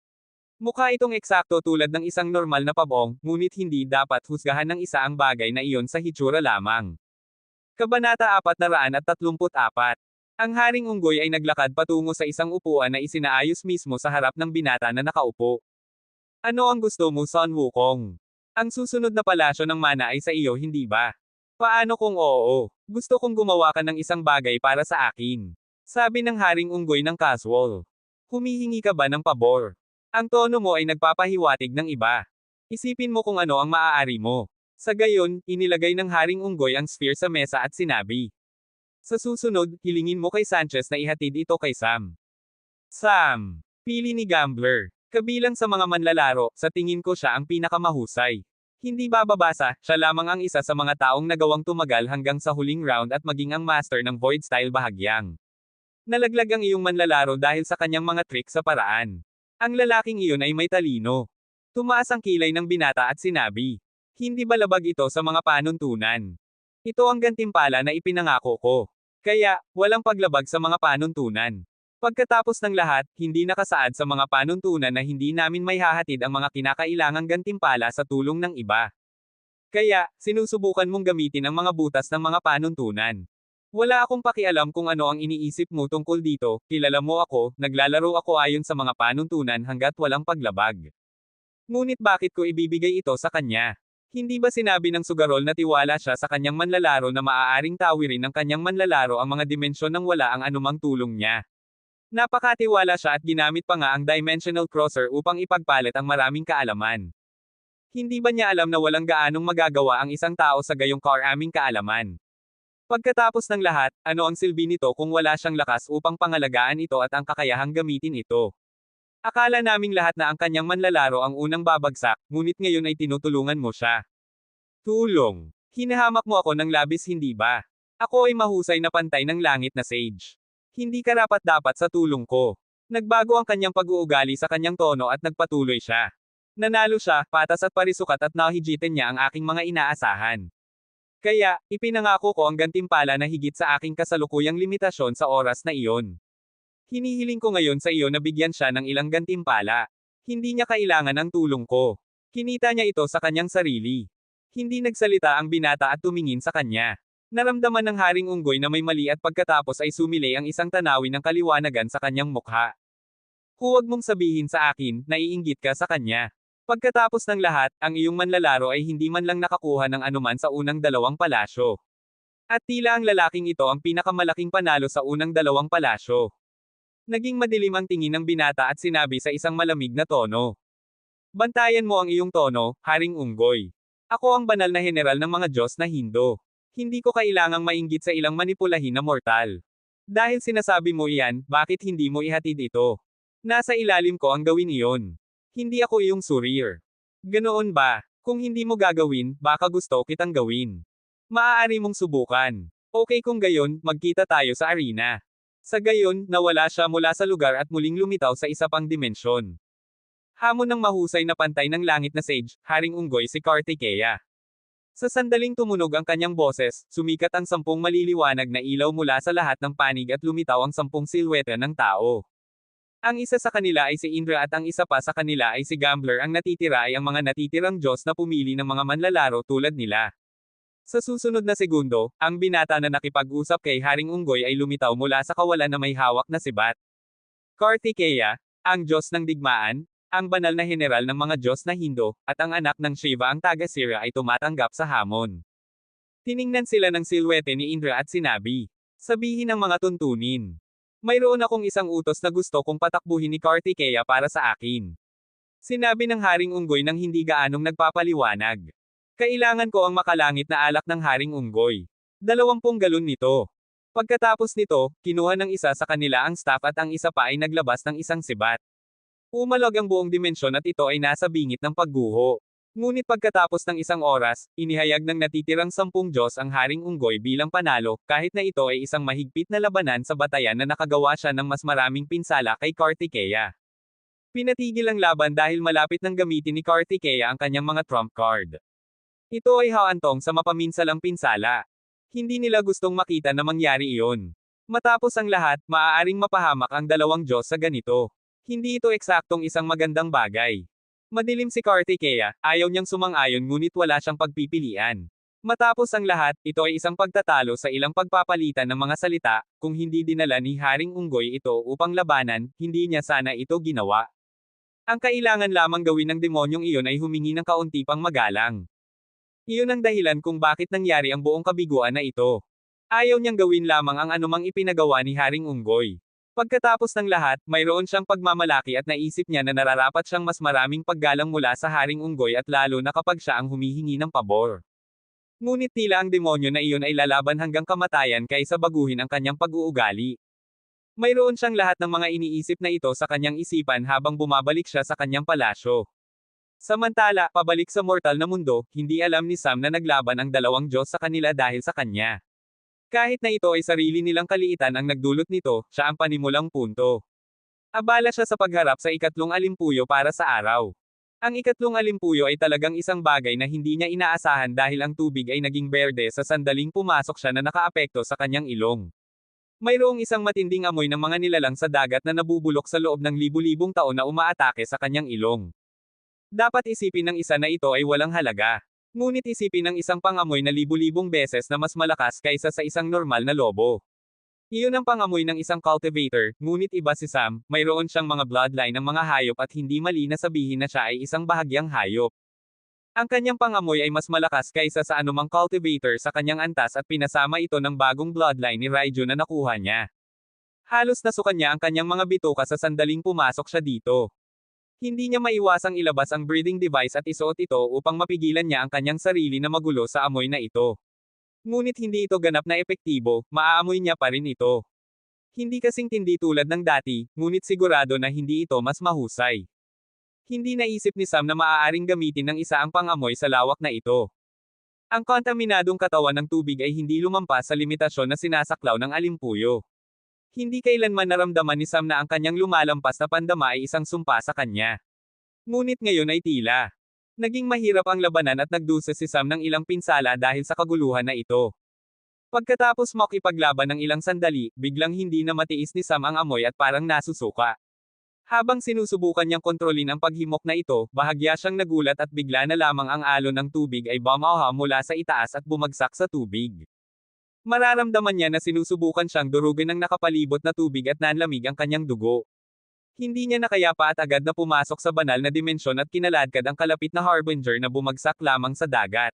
Mukha itong eksakto tulad ng isang normal na pabong, ngunit hindi dapat husgahan ng isa ang bagay na iyon sa hitsura lamang. Kabanata 434. Ang Haring Unggoy ay naglakad patungo sa isang upuan na isinaayos mismo sa harap ng binata na nakaupo. Ano ang gusto mo, Sun Wukong? Ang susunod na palasyo ng mana ay sa iyo, hindi ba? Paano kung oo? Gusto kong gumawa ka ng isang bagay para sa akin. Sabi ng Haring Unggoy ng casual. Humihingi ka ba ng pabor? Ang tono mo ay nagpapahiwatig ng iba. Isipin mo kung ano ang maaari mo. Sa gayon, inilagay ng Haring Unggoy ang sphere sa mesa at sinabi. Sa susunod, hilingin mo kay Sanchez na ihatid ito kay Sam. Sam. Pili ni Gambler. Kabilang sa mga manlalaro, sa tingin ko siya ang pinakamahusay. Hindi bababasa, siya lamang ang isa sa mga taong nagawang tumagal hanggang sa huling round at maging ang master ng Void Style bahagyang. Nalaglag ang iyong manlalaro dahil sa kanyang mga trick sa paraan. Ang lalaking iyon ay may talino. Tumaas ang kilay ng binata at sinabi. Hindi ba labag ito sa mga panuntunan? Ito ang gantimpala na ipinangako ko. Kaya, walang paglabag sa mga panuntunan. Pagkatapos ng lahat, hindi nakasaad sa mga panuntunan na hindi namin may hahatid ang mga kinakailangang gantimpala sa tulong ng iba. Kaya, sinusubukan mong gamitin ang mga butas ng mga panuntunan. Wala akong pakialam kung ano ang iniisip mo tungkol dito, kilala mo ako, naglalaro ako ayon sa mga panuntunan hanggat walang paglabag. Ngunit bakit ko ibibigay ito sa kanya? Hindi ba sinabi ng sugarol na tiwala siya sa kanyang manlalaro na maaaring tawirin ng kanyang manlalaro ang mga dimensyon nang wala ang anumang tulong niya? Napakatiwala siya at ginamit pa nga ang Dimensional Crosser upang ipagpalit ang maraming kaalaman. Hindi ba niya alam na walang gaanong magagawa ang isang tao sa gayong karaming kaalaman? Pagkatapos ng lahat, ano ang silbi nito kung wala siyang lakas upang pangalagaan ito at ang kakayahang gamitin ito? Akala naming lahat na ang kanyang manlalaro ang unang babagsak, ngunit ngayon ay tinutulungan mo siya. Tulong. Hinahamak mo ako ng labis, hindi ba? Ako ay mahusay na pantay ng langit na sage. Hindi karapat-dapat sa tulong ko. Nagbago ang kanyang pag-uugali sa kanyang tono at nagpatuloy siya. Nanalo siya, patas at parisukat at nahijitin niya ang aking mga inaasahan. Kaya, ipinangako ko ang gantimpala na higit sa aking kasalukuyang limitasyon sa oras na iyon. Hinihiling ko ngayon sa iyo na bigyan siya ng ilang gantimpala. Hindi niya kailangan ang tulong ko. Kinita niya ito sa kanyang sarili. Hindi nagsalita ang binata at tumingin sa kanya. Naramdaman ng Haring Unggoy na may mali at pagkatapos ay sumilay ang isang tanawin ng kaliwanagan sa kanyang mukha. Huwag mong sabihin sa akin, naiinggit ka sa kanya. Pagkatapos ng lahat, ang iyong manlalaro ay hindi man lang nakakuha ng anuman sa unang dalawang palasyo. At tila ang lalaking ito ang pinakamalaking panalo sa unang dalawang palasyo. Naging madilim ang tingin ng binata at sinabi sa isang malamig na tono. Bantayan mo ang iyong tono, Haring Unggoy. Ako ang banal na general ng mga Diyos na Hindo. Hindi ko kailangang mainggit sa ilang manipulahin na mortal. Dahil sinasabi mo iyan, bakit hindi mo ihatid ito? Nasa ilalim ko ang gawin iyon. Hindi ako iyong surir. Ganoon ba? Kung hindi mo gagawin, baka gusto kitang gawin. Maaari mong subukan. Okay kung gayon, magkita tayo sa arena. Sa gayon, nawala siya mula sa lugar at muling lumitaw sa isa pang dimensyon. Hamon ng mahusay na pantay ng langit na sage, Haring Unggoy si Kartikeya. Sa sandaling tumunog ang kanyang boses, sumikat ang 10 maliliwanag na ilaw mula sa lahat ng panig at lumitaw ang 10 silweta ng tao. Ang isa sa kanila ay si Indra at ang isa pa sa kanila ay si Gambler. Ang natitira ay ang mga natitirang Diyos na pumili ng mga manlalaro tulad nila. Sa susunod na segundo, ang binata na nakipag-usap kay Haring Unggoy ay lumitaw mula sa kawalan na may hawak na sibat. Kartikeya, ang Diyos ng digmaan, ang banal na general ng mga Diyos na Hindo, at ang anak ng Shiva ang taga-Sira ay tumatanggap sa hamon. Tiningnan sila ng silwete ni Indra at sinabi, sabihin ang mga tuntunin. Mayroon akong isang utos na gusto kong patakbuhin ni Kartikeya para sa akin. Sinabi ng Haring Unggoy nang hindi gaanong nagpapaliwanag. Kailangan ko ang makalangit na alak ng Haring Unggoy. 20 galon nito. Pagkatapos nito, kinuha ng isa sa kanila ang staff at ang isa pa ay naglabas ng isang sibat. Umalog ang buong dimensyon at ito ay nasa bingit ng pagguho. Ngunit pagkatapos ng isang oras, inihayag ng natitirang 10 Diyos ang Haring Unggoy bilang panalo, kahit na ito ay isang mahigpit na labanan sa batayan na nakagawa siya ng mas maraming pinsala kay Kartikeya. Pinatigil ang laban dahil malapit nang gamitin ni Kartikeya ang kanyang mga trump card. Ito ay haantong sa mapaminsalang pinsala. Hindi nila gustong makita na mangyari iyon. Matapos ang lahat, maaaring mapahamak ang 2 Diyos sa ganito. Hindi ito eksaktong isang magandang bagay. Madilim si Kartikeya, ayaw niyang sumang-ayon ngunit wala siyang pagpipilian. Matapos ang lahat, ito ay isang pagtatalo sa ilang pagpapalitan ng mga salita, kung hindi dinala ni Haring Unggoy ito upang labanan, hindi niya sana ito ginawa. Ang kailangan lamang gawin ng demonyong iyon ay humingi ng kaunti pang magalang. Iyon ang dahilan kung bakit nangyari ang buong kabiguan na ito. Ayaw niyang gawin lamang ang anumang ipinagawa ni Haring Unggoy. Pagkatapos ng lahat, mayroon siyang pagmamalaki at naisip niya na nararapat siyang mas maraming paggalang mula sa Haring Unggoy at lalo na kapag siya ang humihingi ng pabor. Ngunit tila ang demonyo na iyon ay lalaban hanggang kamatayan kaysa baguhin ang kanyang pag-uugali. Mayroon siyang lahat ng mga iniisip na ito sa kanyang isipan habang bumabalik siya sa kanyang palasyo. Samantala, pabalik sa mortal na mundo, hindi alam ni Sam na naglaban ang 2 Diyos sa kanila dahil sa kanya. Kahit na ito ay sarili nilang kaliitan ang nagdulot nito, siya ang panimulang punto. Abala siya sa pagharap sa ikatlong alimpuyo para sa araw. Ang ikatlong alimpuyo ay talagang isang bagay na hindi niya inaasahan dahil ang tubig ay naging berde sa sandaling pumasok siya na nakaapekto sa kanyang ilong. Mayroong isang matinding amoy ng mga nilalang sa dagat na nabubulok sa loob ng libu-libong taon na umaatake sa kanyang ilong. Dapat isipin ng isa na ito ay walang halaga. Ngunit isipin ng isang pangamoy na libu-libong beses na mas malakas kaysa sa isang normal na lobo. Iyon ang pangamoy ng isang cultivator, ngunit iba si Sam, mayroon siyang mga bloodline ng mga hayop at hindi mali na sabihin na siya ay isang bahagyang hayop. Ang kanyang pangamoy ay mas malakas kaysa sa anumang cultivator sa kanyang antas at pinasama ito ng bagong bloodline ni Raiju na nakuha niya. Halos nasukan niya ang kanyang mga bituka sa sandaling pumasok siya dito. Hindi niya maiwasang ilabas ang breathing device at isuot ito upang mapigilan niya ang kanyang sarili na magulo sa amoy na ito. Ngunit hindi ito ganap na epektibo, maaamoy niya pa rin ito. Hindi kasing tindi tulad ng dati, ngunit sigurado na hindi ito mas mahusay. Hindi naisip ni Sam na maaaring gamitin ng isa ang pangamoy sa lawak na ito. Ang kontaminadong katawan ng tubig ay hindi lumampas sa limitasyon na sinasaklaw ng alimpuyo. Hindi kailanman naramdaman ni Sam na ang kanyang lumalampas na pandama ay isang sumpa sa kanya. Ngunit ngayon ay tila. Naging mahirap ang labanan at nagdusa si Sam ng ilang pinsala dahil sa kaguluhan na ito. Pagkatapos makipaglaban ng ilang sandali, biglang hindi na matiis ni Sam ang amoy at parang nasusuka. Habang sinusubukan niyang kontrolin ang paghimok na ito, bahagya siyang nagulat at bigla na lamang ang alon ng tubig ay bumaha mula sa itaas at bumagsak sa tubig. Mararamdaman niya na sinusubukan siyang durugin ng nakapalibot na tubig at nanlamig ang kanyang dugo. Hindi niya nakayapa at agad na pumasok sa banal na dimensyon at kinaladkad ang kalapit na harbinger na bumagsak lamang sa dagat.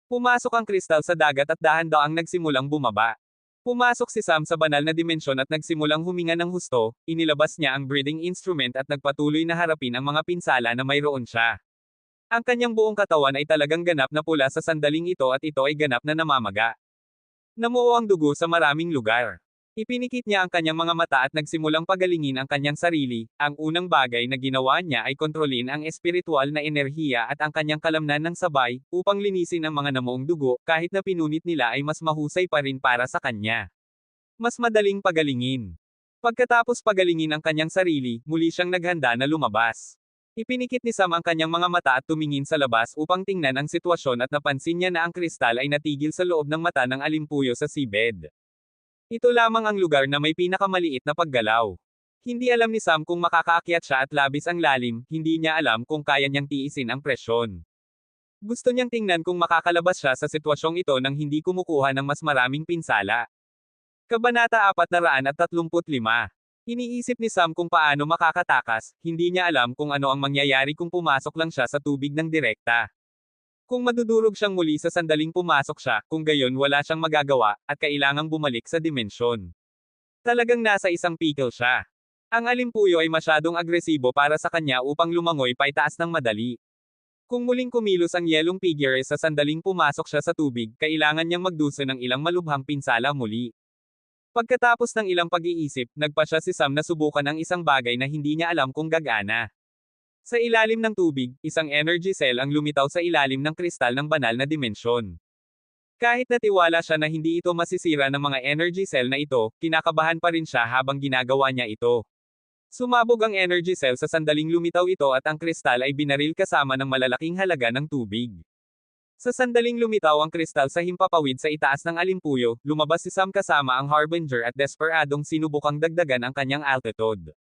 Pumasok ang kristal sa dagat at dahan-daang nagsimulang bumaba. Pumasok si Sam sa banal na dimensyon at nagsimulang huminga ng husto, inilabas niya ang breathing instrument at nagpatuloy na harapin ang mga pinsala na mayroon siya. Ang kanyang buong katawan ay talagang ganap na pula sa sandaling ito at ito ay ganap na namamaga. Namuo ang dugo sa maraming lugar. Ipinikit niya ang kanyang mga mata at nagsimulang pagalingin ang kanyang sarili. Ang unang bagay na ginawa niya ay kontrolin ang espiritual na enerhiya at ang kanyang kalamnan ng sabay, upang linisin ang mga namuong dugo, kahit na pinunit nila ay mas mahusay pa rin para sa kanya. Mas madaling pagalingin. Pagkatapos pagalingin ang kanyang sarili, muli siyang naghanda na lumabas. Ipinikit ni Sam ang kanyang mga mata at tumingin sa labas upang tingnan ang sitwasyon at napansin niya na ang kristal ay natigil sa loob ng mata ng alimpuyo sa seabed. Ito lamang ang lugar na may pinakamaliit na paggalaw. Hindi alam ni Sam kung makakaakyat siya at labis ang lalim, hindi niya alam kung kaya niyang tiisin ang presyon. Gusto niyang tingnan kung makakalabas siya sa sitwasyong ito nang hindi kumukuha ng mas maraming pinsala. Kabanata 435. Iniisip ni Sam kung paano makakatakas, hindi niya alam kung ano ang mangyayari kung pumasok lang siya sa tubig ng direkta. Kung madudurog siyang muli sa sandaling pumasok siya, kung gayon wala siyang magagawa, at kailangang bumalik sa dimensyon. Talagang nasa isang pickle siya. Ang alimpuyo ay masyadong agresibo para sa kanya upang lumangoy paitaas ng madali. Kung muling kumilos ang yelong figure sa sandaling pumasok siya sa tubig, kailangan niyang magdusa ng ilang malubhang pinsala muli. Pagkatapos ng ilang pag-iisip, nagpa siya si Sam na subukan ang isang bagay na hindi niya alam kung gagana. Sa ilalim ng tubig, isang energy cell ang lumitaw sa ilalim ng kristal ng banal na dimensyon. Kahit natiwala siya na hindi ito masisira ng mga energy cell na ito, kinakabahan pa rin siya habang ginagawa niya ito. Sumabog ang energy cell sa sandaling lumitaw ito at ang kristal ay binaril kasama ng malalaking halaga ng tubig. Sa sandaling lumitaw ang kristal sa himpapawid sa itaas ng alimpuyo, lumabas si Sam kasama ang harbinger at desperadong sinubukang dagdagan ang kanyang altitude.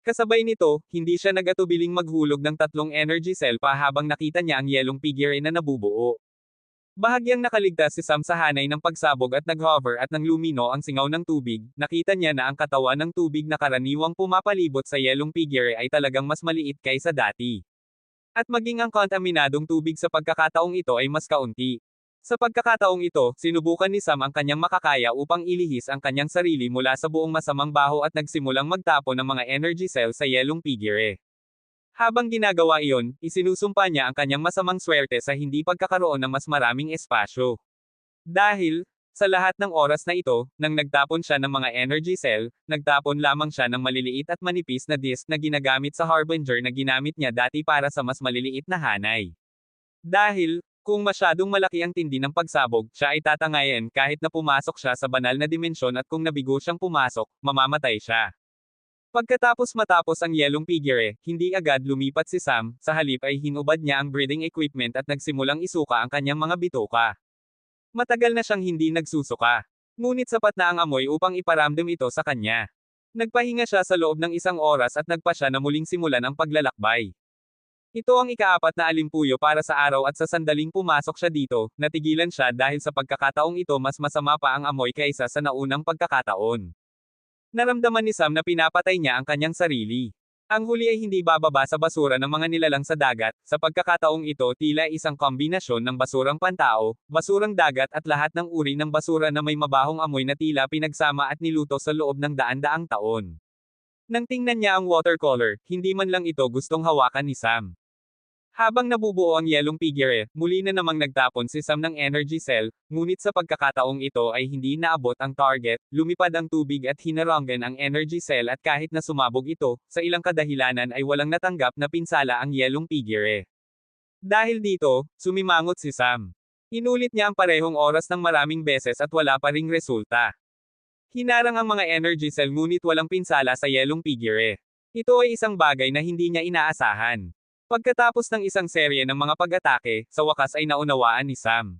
Kasabay nito, hindi siya nagatubiling maghulog ng 3 energy cell pa habang nakita niya ang yelong figure na nabubuo. Bahagyang nakaligtas si Sam sa hanay ng pagsabog at nag-hover at nang lumino ang singaw ng tubig, nakita niya na ang katawan ng tubig na karaniwang pumapalibot sa yelong figure ay talagang mas maliit kaysa dati. At maging ang kontaminadong tubig sa pagkakataong ito ay mas kaunti. Sa pagkakataong ito, sinubukan ni Sam ang kanyang makakaya upang ilihis ang kanyang sarili mula sa buong masamang baho at nagsimulang magtapon ng mga energy cell sa yelong figure. Habang ginagawa iyon, isinusumpa niya ang kanyang masamang swerte sa hindi pagkakaroon ng mas maraming espasyo. Dahil, sa lahat ng oras na ito, nang nagtapon siya ng mga energy cell, nagtapon lamang siya ng maliliit at manipis na disk na ginagamit sa harbinger na ginamit niya dati para sa mas maliliit na hanay. Dahil, kung masyadong malaki ang tindi ng pagsabog, siya ay tatangayin kahit na pumasok siya sa banal na dimensyon at kung nabigo siyang pumasok, mamamatay siya. Pagkatapos matapos ang yelong figure, hindi agad lumipat si Sam, sa halip ay hinubad niya ang breathing equipment at nagsimulang isuka ang kanyang mga bituka. Matagal na siyang hindi nagsusuka. Ngunit sapat na ang amoy upang iparamdam ito sa kanya. Nagpahinga siya sa loob ng 1 oras at nagpa siya na muling simulan ang paglalakbay. Ito ang ika-4 na alimpuyo para sa araw at sa sandaling pumasok siya dito, natigilan siya dahil sa pagkakataong ito mas masama pa ang amoy kaysa sa naunang pagkakataon. Naramdaman ni Sam na pinapatay niya ang kanyang sarili. Ang huli ay hindi bababa sa basura ng mga nilalang sa dagat, sa pagkakataong ito tila isang kombinasyon ng basurang pantao, basurang dagat at lahat ng uri ng basura na may mabahong amoy na tila pinagsama at niluto sa loob ng daan-daang taon. Nang tingnan niya ang watercolor, hindi man lang ito gustong hawakan ni Sam. Habang nabubuo ang yelong figure, muli na namang nagtapon si Sam ng energy cell, ngunit sa pagkakataong ito ay hindi naabot ang target, lumipad ang tubig at hinaranggan ang energy cell at kahit na sumabog ito, sa ilang kadahilanan ay walang natanggap na pinsala ang yelong figure. Dahil dito, sumimangot si Sam. Inulit niya ang parehong oras ng maraming beses at wala pa ring resulta. Hinarang ang mga energy cell ngunit walang pinsala sa yelong figure. Ito ay isang bagay na hindi niya inaasahan. Pagkatapos ng isang serye ng mga pag-atake, sa wakas ay naunawaan ni Sam.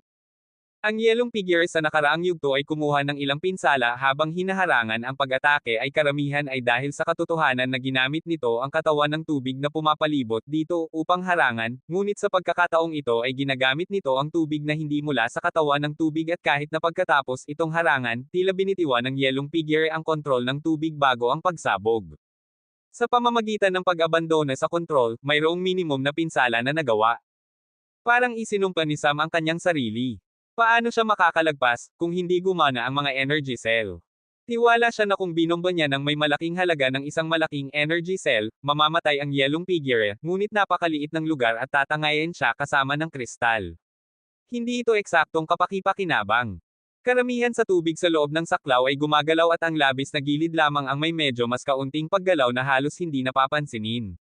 Ang yelong figure sa nakaraang yugto ay kumuha ng ilang pinsala habang hinaharangan ang pag-atake ay karamihan ay dahil sa katotohanan na ginamit nito ang katawan ng tubig na pumapalibot dito upang harangan, ngunit sa pagkakataong ito ay ginagamit nito ang tubig na hindi mula sa katawan ng tubig at kahit na pagkatapos itong harangan, tila binitiwan ng yelong figure ang kontrol ng tubig bago ang pagsabog. Sa pamamagitan ng pag-abandona sa kontrol, mayroong minimum na pinsala na nagawa. Parang isinumpa ni Sam ang kanyang sarili. Paano siya makakalagpas, kung hindi gumana ang mga energy cell? Tiwala siya na kung binomba niya ng may malaking halaga ng isang malaking energy cell, mamamatay ang yelong figure, ngunit napakaliit ng lugar at tatangayin siya kasama ng kristal. Hindi ito eksaktong kapaki-pakinabang. Karamihan sa tubig sa loob ng saklaw ay gumagalaw at ang labis na gilid lamang ang may medyo mas kaunting paggalaw na halos hindi napapansinin.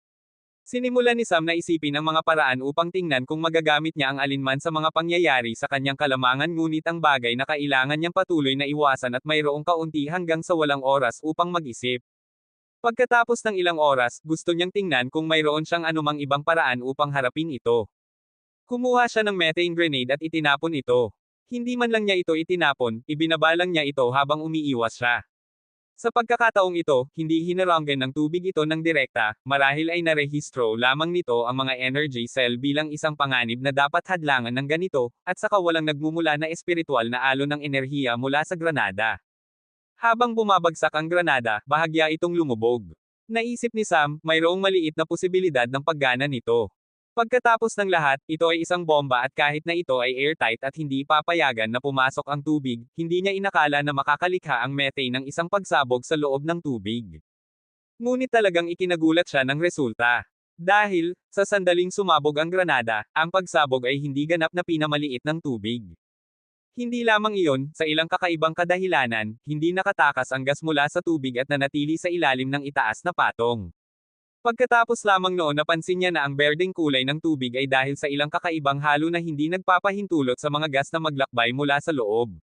Sinimulan ni Sam na isipin ang mga paraan upang tingnan kung magagamit niya ang alinman sa mga pangyayari sa kanyang kalamangan ngunit ang bagay na kailangan niyang patuloy na iwasan at mayroong kaunti hanggang sa walang oras upang mag-isip. Pagkatapos ng ilang oras, gusto niyang tingnan kung mayroon siyang anumang ibang paraan upang harapin ito. Kumuha siya ng methane grenade at itinapon ito. Hindi man lang niya ito itinapon, ibinabalang niya ito habang umiiwas siya. Sa pagkakataong ito, hindi hinaranggan ng tubig ito ng direkta, marahil ay narehistro lamang nito ang mga energy cell bilang isang panganib na dapat hadlangan ng ganito, at saka walang nagmumula na espiritual na alon ng enerhiya mula sa granada. Habang bumabagsak ang granada, bahagya itong lumubog. Naisip ni Sam, mayroong maliit na posibilidad ng paggana nito. Pagkatapos ng lahat, ito ay isang bomba at kahit na ito ay airtight at hindi papayagan na pumasok ang tubig, hindi niya inakala na makakalikha ang methane ng isang pagsabog sa loob ng tubig. Ngunit talagang ikinagulat siya ng resulta. Dahil, sa sandaling sumabog ang granada, ang pagsabog ay hindi ganap na pinamaliit ng tubig. Hindi lamang iyon, sa ilang kakaibang kadahilanan, hindi nakatakas ang gas mula sa tubig at nanatili sa ilalim ng itaas na patong. Pagkatapos lamang noon napansin niya na ang berdeng kulay ng tubig ay dahil sa ilang kakaibang halo na hindi nagpapahintulot sa mga gas na maglakbay mula sa loob.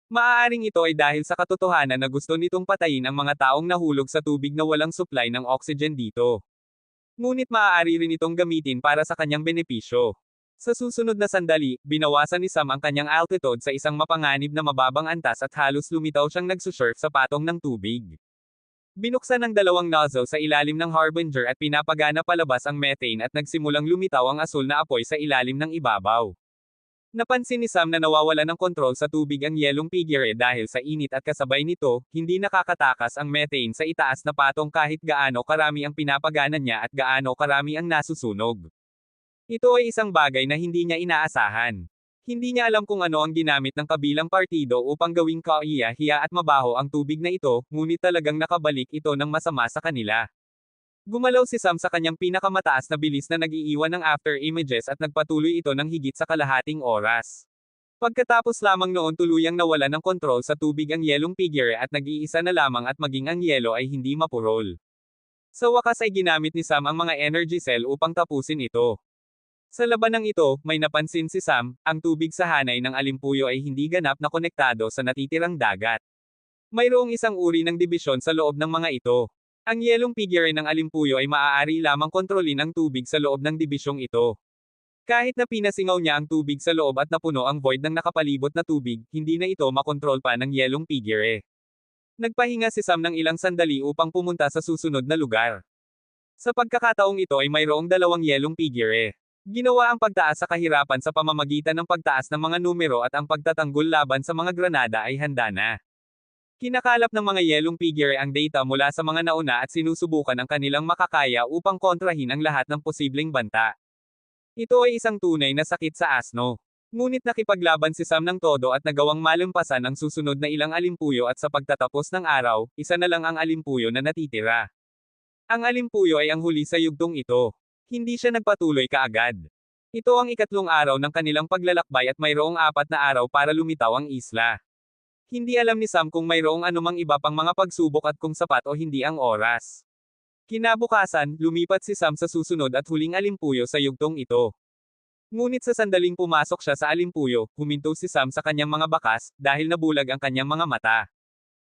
Maaaring ito ay dahil sa katotohanan na gusto nitong patayin ang mga taong nahulog sa tubig na walang supply ng oxygen dito. Ngunit maaari rin itong gamitin para sa kanyang benepisyo. Sa susunod na sandali, binawasan ni Sam ang kanyang altitude sa isang mapanganib na mababang antas at halos lumitaw siyang nagsusurf sa patong ng tubig. Binuksan ang dalawang nozzle sa ilalim ng Harbinger at pinapagana palabas ang methane at nagsimulang lumitaw ang asul na apoy sa ilalim ng ibabaw. Napansin ni Sam na nawawala ng kontrol sa tubig ang yelong figure dahil sa init at kasabay nito, hindi nakakatakas ang methane sa itaas na patong kahit gaano karami ang pinapagana niya at gaano karami ang nasusunog. Ito ay isang bagay na hindi niya inaasahan. Hindi niya alam kung ano ang ginamit ng kabilang partido upang gawing kaiya-hiya at mabaho ang tubig na ito, ngunit talagang nakabalik ito ng masama sa kanila. Gumalaw si Sam sa kanyang pinakamataas na bilis na nag-iiwan ng after images at nagpatuloy ito ng higit sa kalahating oras. Pagkatapos lamang noon tuluyang nawalan ng kontrol sa tubig ang yelong figure at nag-iisa na lamang at maging ang yelo ay hindi mapurol. Sa wakas ay ginamit ni Sam ang mga energy cell upang tapusin ito. Sa labanang ito, may napansin si Sam, ang tubig sa hanay ng alimpuyo ay hindi ganap na konektado sa natitirang dagat. Mayroong isang uri ng dibisyon sa loob ng mga ito. Ang yelong figure ng alimpuyo ay maaari lamang kontrolin ang tubig sa loob ng dibisyong ito. Kahit na pinasingaw niya ang tubig sa loob at napuno ang void ng nakapalibot na tubig, hindi na ito makontrol pa ng yelong figure. Nagpahinga si Sam ng ilang sandali upang pumunta sa susunod na lugar. Sa pagkakataong ito ay mayroong dalawang yelong figure. Ginawa ang pagtaas sa kahirapan sa pamamagitan ng pagtaas ng mga numero at ang pagtatanggol laban sa mga granada ay handa na. Kinakalap ng mga yelong figure ang data mula sa mga nauna at sinusubukan ang kanilang makakaya upang kontrahin ang lahat ng posibleng banta. Ito ay isang tunay na sakit sa asno. Ngunit nakipaglaban si Sam ng todo at nagawang malumpasan ang susunod na ilang alimpuyo at sa pagtatapos ng araw, isa na lang ang alimpuyo na natitira. Ang alimpuyo ay ang huli sa yugtong ito. Hindi siya nagpatuloy kaagad. Ito ang ikatlong araw ng kanilang paglalakbay at mayroong 4 na araw para lumitaw ang isla. Hindi alam ni Sam kung mayroong anumang iba pang mga pagsubok at kung sapat o hindi ang oras. Kinabukasan, lumipat si Sam sa susunod at huling alimpuyo sa yugtong ito. Ngunit sa sandaling pumasok siya sa alimpuyo, huminto si Sam sa kanyang mga bakas, dahil nabulag ang kanyang mga mata.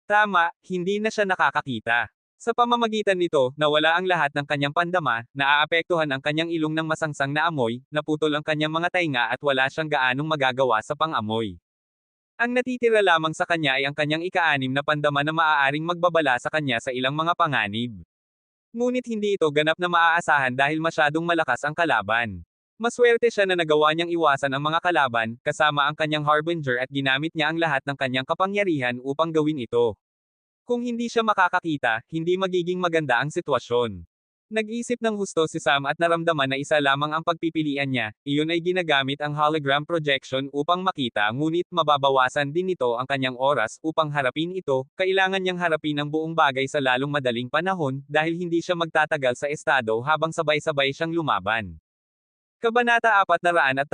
Tama, hindi na siya nakakakita. Sa pamamagitan nito, nawala ang lahat ng kanyang pandama, naaapektuhan ang kanyang ilong ng masangsang na amoy, naputol ang kanyang mga tainga at wala siyang gaanong magagawa sa pang-amoy. Ang natitira lamang sa kanya ay ang kanyang ika-6 na pandama na maaaring magbabala sa kanya sa ilang mga panganib. Ngunit hindi ito ganap na maaasahan dahil masyadong malakas ang kalaban. Maswerte siya na nagawa niyang iwasan ang mga kalaban, kasama ang kanyang Harbinger at ginamit niya ang lahat ng kanyang kapangyarihan upang gawin ito. Kung hindi siya makakakita, hindi magiging maganda ang sitwasyon. Nag-isip ng husto si Sam at naramdaman na isa lamang ang pagpipilian niya, iyon ay ginagamit ang hologram projection upang makita ngunit mababawasan din nito ang kanyang oras upang harapin ito, kailangan niyang harapin ang buong bagay sa lalong madaling panahon dahil hindi siya magtatagal sa estado habang sabay-sabay siyang lumaban. Kabanata 436.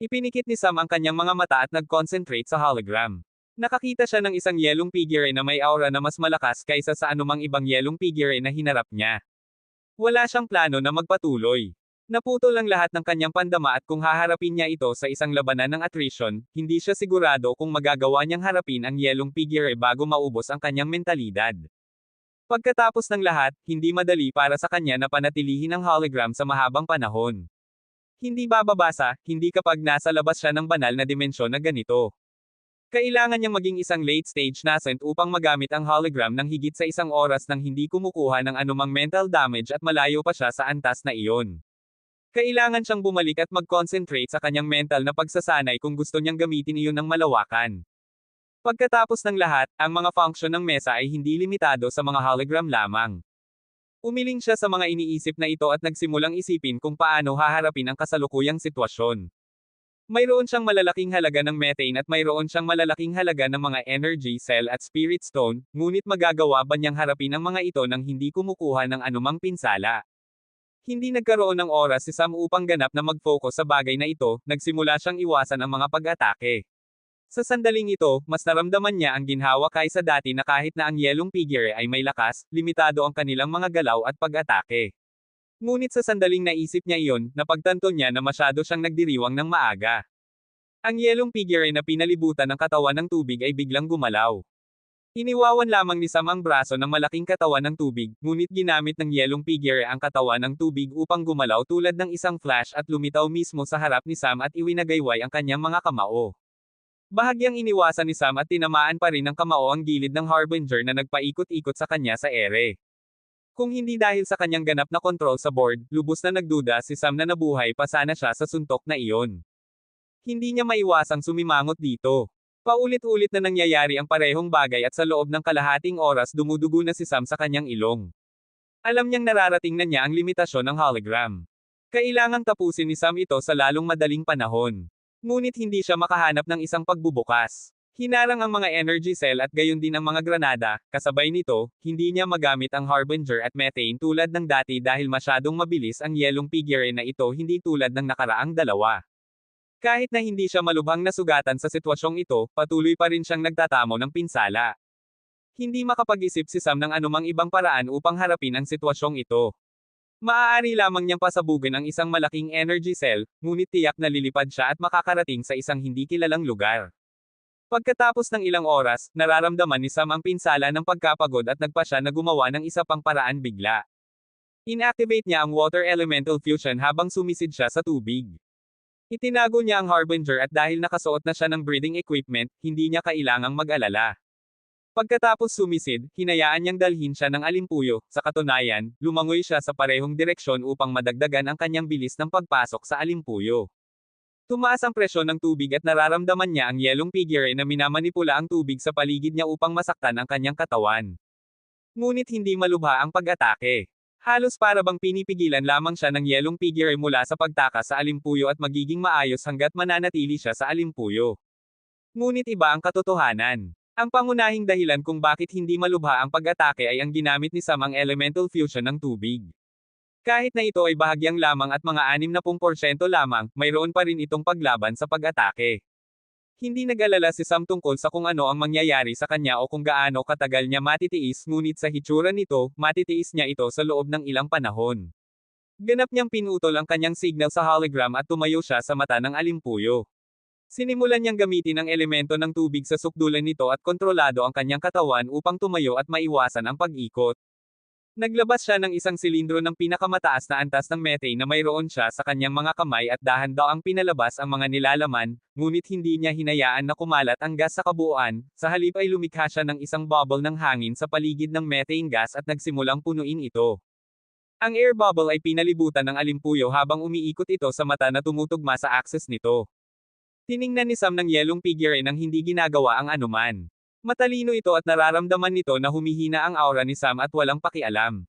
Ipinikit ni Sam ang kanyang mga mata at nag-concentrate sa hologram. Nakakita siya ng isang yelong figure na may aura na mas malakas kaysa sa anumang ibang yelong figure na hinarap niya. Wala siyang plano na magpatuloy. Naputol ang lahat ng kanyang pandama at kung haharapin niya ito sa isang labanan ng attrition, hindi siya sigurado kung magagawa niyang harapin ang yelong figure bago maubos ang kanyang mentalidad. Pagkatapos ng lahat, hindi madali para sa kanya na panatilihin ang hologram sa mahabang panahon. Hindi bababasa, hindi kapag nasa labas siya ng banal na dimensyon na ganito. Kailangan niyang maging isang late-stage nascent upang magamit ang hologram ng higit sa isang oras nang hindi kumukuha ng anumang mental damage at malayo pa siya sa antas na iyon. Kailangan siyang bumalik at mag-concentrate sa kanyang mental na pagsasanay kung gusto niyang gamitin iyon ng malawakan. Pagkatapos ng lahat, ang mga function ng mesa ay hindi limitado sa mga hologram lamang. Umiling siya sa mga iniisip na ito at nagsimulang isipin kung paano haharapin ang kasalukuyang sitwasyon. Mayroon siyang malalaking halaga ng methane at mayroon siyang malalaking halaga ng mga energy cell at spirit stone, ngunit magagawa ba niyang harapin ang mga ito nang hindi kumukuha ng anumang pinsala? Hindi nagkaroon ng oras si Sam upang ganap na mag-focus sa bagay na ito, nagsimula siyang iwasan ang mga pag-atake. Sa sandaling ito, mas naramdaman niya ang ginhawa kaysa dati na kahit na ang yelong figure ay may lakas, limitado ang kanilang mga galaw at pag-atake. Ngunit sa sandaling naisip niya iyon, napagtanto niya na masyado siyang nagdiriwang ng maaga. Ang yelong figure na pinalibutan ng katawan ng tubig ay biglang gumalaw. Iniwawan lamang ni Sam ang braso ng malaking katawan ng tubig, ngunit ginamit ng yelong figure ang katawan ng tubig upang gumalaw tulad ng isang flash at lumitaw mismo sa harap ni Sam at iwinagayway ang kanyang mga kamao. Bahagyang iniwasan ni Sam at tinamaan pa rin ng kamao ang gilid ng Harbinger na nagpaikot-ikot sa kanya sa ere. Kung hindi dahil sa kanyang ganap na kontrol sa board, lubos na nagduda si Sam na nabuhay pa sana siya sa suntok na iyon. Hindi niya maiwasang sumimangot dito. Paulit-ulit na nangyayari ang parehong bagay at sa loob ng kalahating oras dumudugo na si Sam sa kanyang ilong. Alam niyang nararating na niya ang limitasyon ng hologram. Kailangang tapusin ni Sam ito sa lalong madaling panahon. Ngunit hindi siya makahanap ng isang pagbubukas. Hinarang ang mga energy cell at gayon din ang mga granada, kasabay nito, hindi niya magamit ang Harbinger at methane tulad ng dati dahil masyadong mabilis ang yelong figure na ito hindi tulad ng nakaraang dalawa. Kahit na hindi siya malubhang nasugatan sa sitwasyong ito, patuloy pa rin siyang nagtatamo ng pinsala. Hindi makapag-isip si Sam ng anumang ibang paraan upang harapin ang sitwasyong ito. Maaari lamang niyang pasabugin ang isang malaking energy cell, ngunit tiyak na lilipad siya at makakarating sa isang hindi kilalang lugar. Pagkatapos ng ilang oras, nararamdaman ni Sam ang pinsala ng pagkapagod at nagpa siya na gumawa ng isa pang paraan bigla. Inactivate niya ang water elemental fusion habang sumisid siya sa tubig. Itinago niya ang Harbinger at dahil nakasuot na siya ng breathing equipment, hindi niya kailangang mag-alala. Pagkatapos sumisid, hinayaan niyang dalhin siya ng alimpuyo, sa katunayan, lumangoy siya sa parehong direksyon upang madagdagan ang kanyang bilis ng pagpasok sa alimpuyo. Tumaas ang presyon ng tubig at nararamdaman niya ang yelong figure na minamanipula ang tubig sa paligid niya upang masaktan ang kanyang katawan. Ngunit hindi malubha ang pag-atake. Halos para bang pinipigilan lamang siya ng yelong figure mula sa pagtakas sa alimpuyo at magiging maayos hanggat mananatili siya sa alimpuyo. Ngunit iba ang katotohanan. Ang pangunahing dahilan kung bakit hindi malubha ang pag-atake ay ang ginamit ni Sam ang elemental fusion ng tubig. Kahit na ito ay bahagyang lamang at mga 60% lamang, mayroon pa rin itong paglaban sa pag-atake. Hindi nag-alala si Sam tungkol sa kung ano ang mangyayari sa kanya o kung gaano katagal niya matitiis ngunit sa hitsura nito, matitiis niya ito sa loob ng ilang panahon. Ganap niyang pinutol ang kanyang signal sa hologram at tumayo siya sa mata ng alimpuyo. Sinimulan niyang gamitin ang elemento ng tubig sa sukdulan nito at kontrolado ang kanyang katawan upang tumayo at maiwasan ang pag-ikot. Naglabas siya ng isang silindro ng pinakamataas na antas ng methane na mayroon siya sa kanyang mga kamay at dahan-daang pinalabas ang mga nilalaman, ngunit hindi niya hinayaan na kumalat ang gas sa kabuuan, sa halip ay lumikha siya ng isang bubble ng hangin sa paligid ng methane gas at nagsimulang punuin ito. Ang air bubble ay pinalibutan ng alimpuyo habang umiikot ito sa mata na tumutugma sa axis nito. Tiningnan ni Sam ng yelong figure nang hindi ginagawa ang anuman. Matalino ito at nararamdaman nito na humihina ang aura ni Sam at walang pakialam.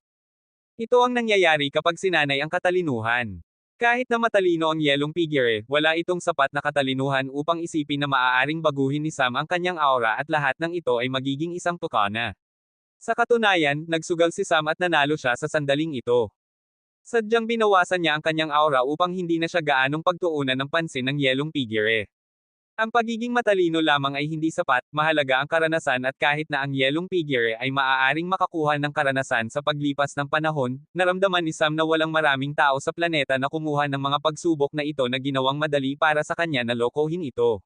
Ito ang nangyayari kapag sinanay ang katalinuhan. Kahit na matalino ang yelong figure, wala itong sapat na katalinuhan upang isipin na maaaring baguhin ni Sam ang kanyang aura at lahat ng ito ay magiging isang tukana. Sa katunayan, nagsugal si Sam at nanalo siya sa sandaling ito. Sadyang binawasan niya ang kanyang aura upang hindi na siya gaanong pagtuunan ng pansin ng yelong figure. Ang pagiging matalino lamang ay hindi sapat, mahalaga ang karanasan at kahit na ang yelong figure ay maaaring makakuha ng karanasan sa paglipas ng panahon, naramdaman ni Sam na walang maraming tao sa planeta na kumuha ng mga pagsubok na ito na ginawang madali para sa kanya na lokohin ito.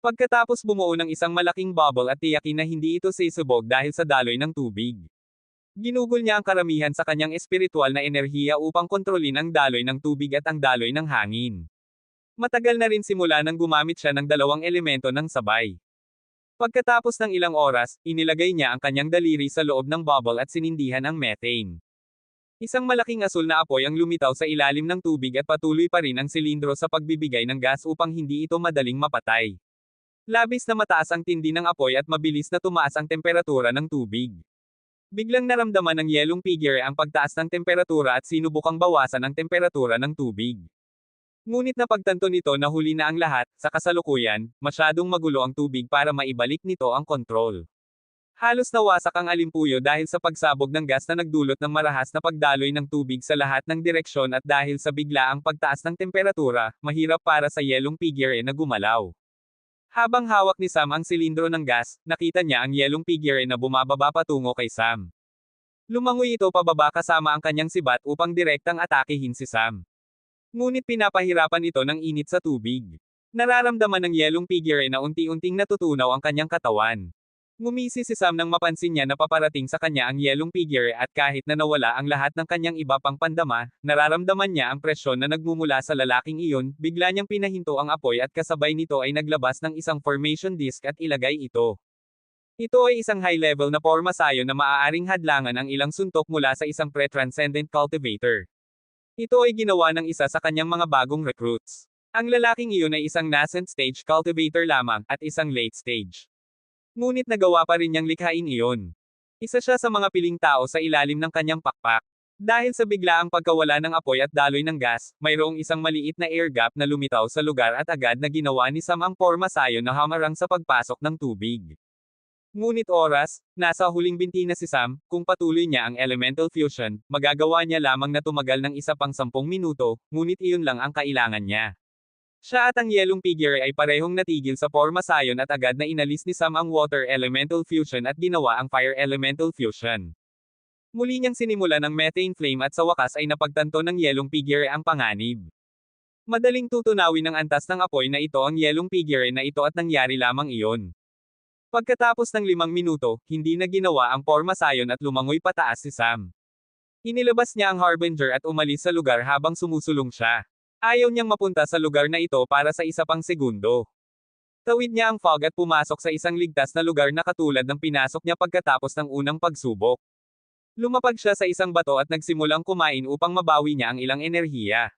Pagkatapos bumuo ng isang malaking bubble at tiyakin na hindi ito sisubog dahil sa daloy ng tubig. Ginugol niya ang karamihan sa kanyang espiritual na enerhiya upang kontrolin ang daloy ng tubig at ang daloy ng hangin. Matagal na rin simula nang gumamit siya ng dalawang elemento ng sabay. Pagkatapos ng ilang oras, inilagay niya ang kanyang daliri sa loob ng bubble at sinindihan ang methane. Isang malaking asul na apoy ang lumitaw sa ilalim ng tubig at patuloy pa rin ang silindro sa pagbibigay ng gas upang hindi ito madaling mapatay. Labis na mataas ang tindi ng apoy at mabilis na tumaas ang temperatura ng tubig. Biglang naramdaman ng yelong figure ang pagtaas ng temperatura at sinubukang bawasan ang temperatura ng tubig. Ngunit napagtanto nito na huli na ang lahat, sa kasalukuyan, masyadong magulo ang tubig para maibalik nito ang kontrol. Halos nawasak ang alimpuyo dahil sa pagsabog ng gas na nagdulot ng marahas na pagdaloy ng tubig sa lahat ng direksyon at dahil sa biglaang pagtaas ng temperatura, mahirap para sa yelong figure na gumalaw. Habang hawak ni Sam ang silindro ng gas, nakita niya ang yelong figure na bumababa patungo kay Sam. Lumangoy ito pababa kasama ang kanyang sibat upang direktang atakehin si Sam. Ngunit pinapahirapan ito ng init sa tubig. Nararamdaman ng yelong figure na unti-unting natutunaw ang kanyang katawan. Ngumisi si Sam nang mapansin niya na paparating sa kanya ang yelong figure at kahit na nawala ang lahat ng kanyang iba pang pandama, nararamdaman niya ang presyon na nagmumula sa lalaking iyon, bigla niyang pinahinto ang apoy at kasabay nito ay naglabas ng isang formation disk at ilagay ito. Ito ay isang high-level na porma sayo na maaaring hadlangan ang ilang suntok mula sa isang pre-transcendent cultivator. Ito ay ginawa ng isa sa kanyang mga bagong recruits. Ang lalaking iyon ay isang nascent stage cultivator lamang, at isang late stage. Ngunit nagawa pa rin niyang likhain iyon. Isa siya sa mga piling tao sa ilalim ng kanyang pakpak. Dahil sa biglaang pagkawala ng apoy at daloy ng gas, mayroong isang maliit na air gap na lumitaw sa lugar at agad na ginawa ni Sam ang porma sayo na hamarang sa pagpasok ng tubig. Ngunit oras, nasa huling binti na si Sam, kung patuloy niya ang elemental fusion, magagawa niya lamang na tumagal ng isa pang 10 minuto, ngunit iyon lang ang kailangan niya. Siya at ang yelong figure ay parehong natigil sa porma sayon at agad na inalis ni Sam ang water elemental fusion at ginawa ang fire elemental fusion. Muli niyang sinimulan ang methane flame at sa wakas ay napagtanto ng yelong figure ang panganib. Madaling tutunawin ng antas ng apoy na ito ang yelong figure na ito at nangyari lamang iyon. Pagkatapos ng 5 minuto, hindi na ginawa ang porma sayon at lumangoy pataas si Sam. Inilabas niya ang Harbinger at umalis sa lugar habang sumusulong siya. Ayaw niyang mapunta sa lugar na ito para sa isa pang segundo. Tawid niya ang fog at pumasok sa isang ligtas na lugar na katulad ng pinasok niya pagkatapos ng unang pagsubok. Lumapag siya sa isang bato at nagsimulang kumain upang mabawi niya ang ilang enerhiya.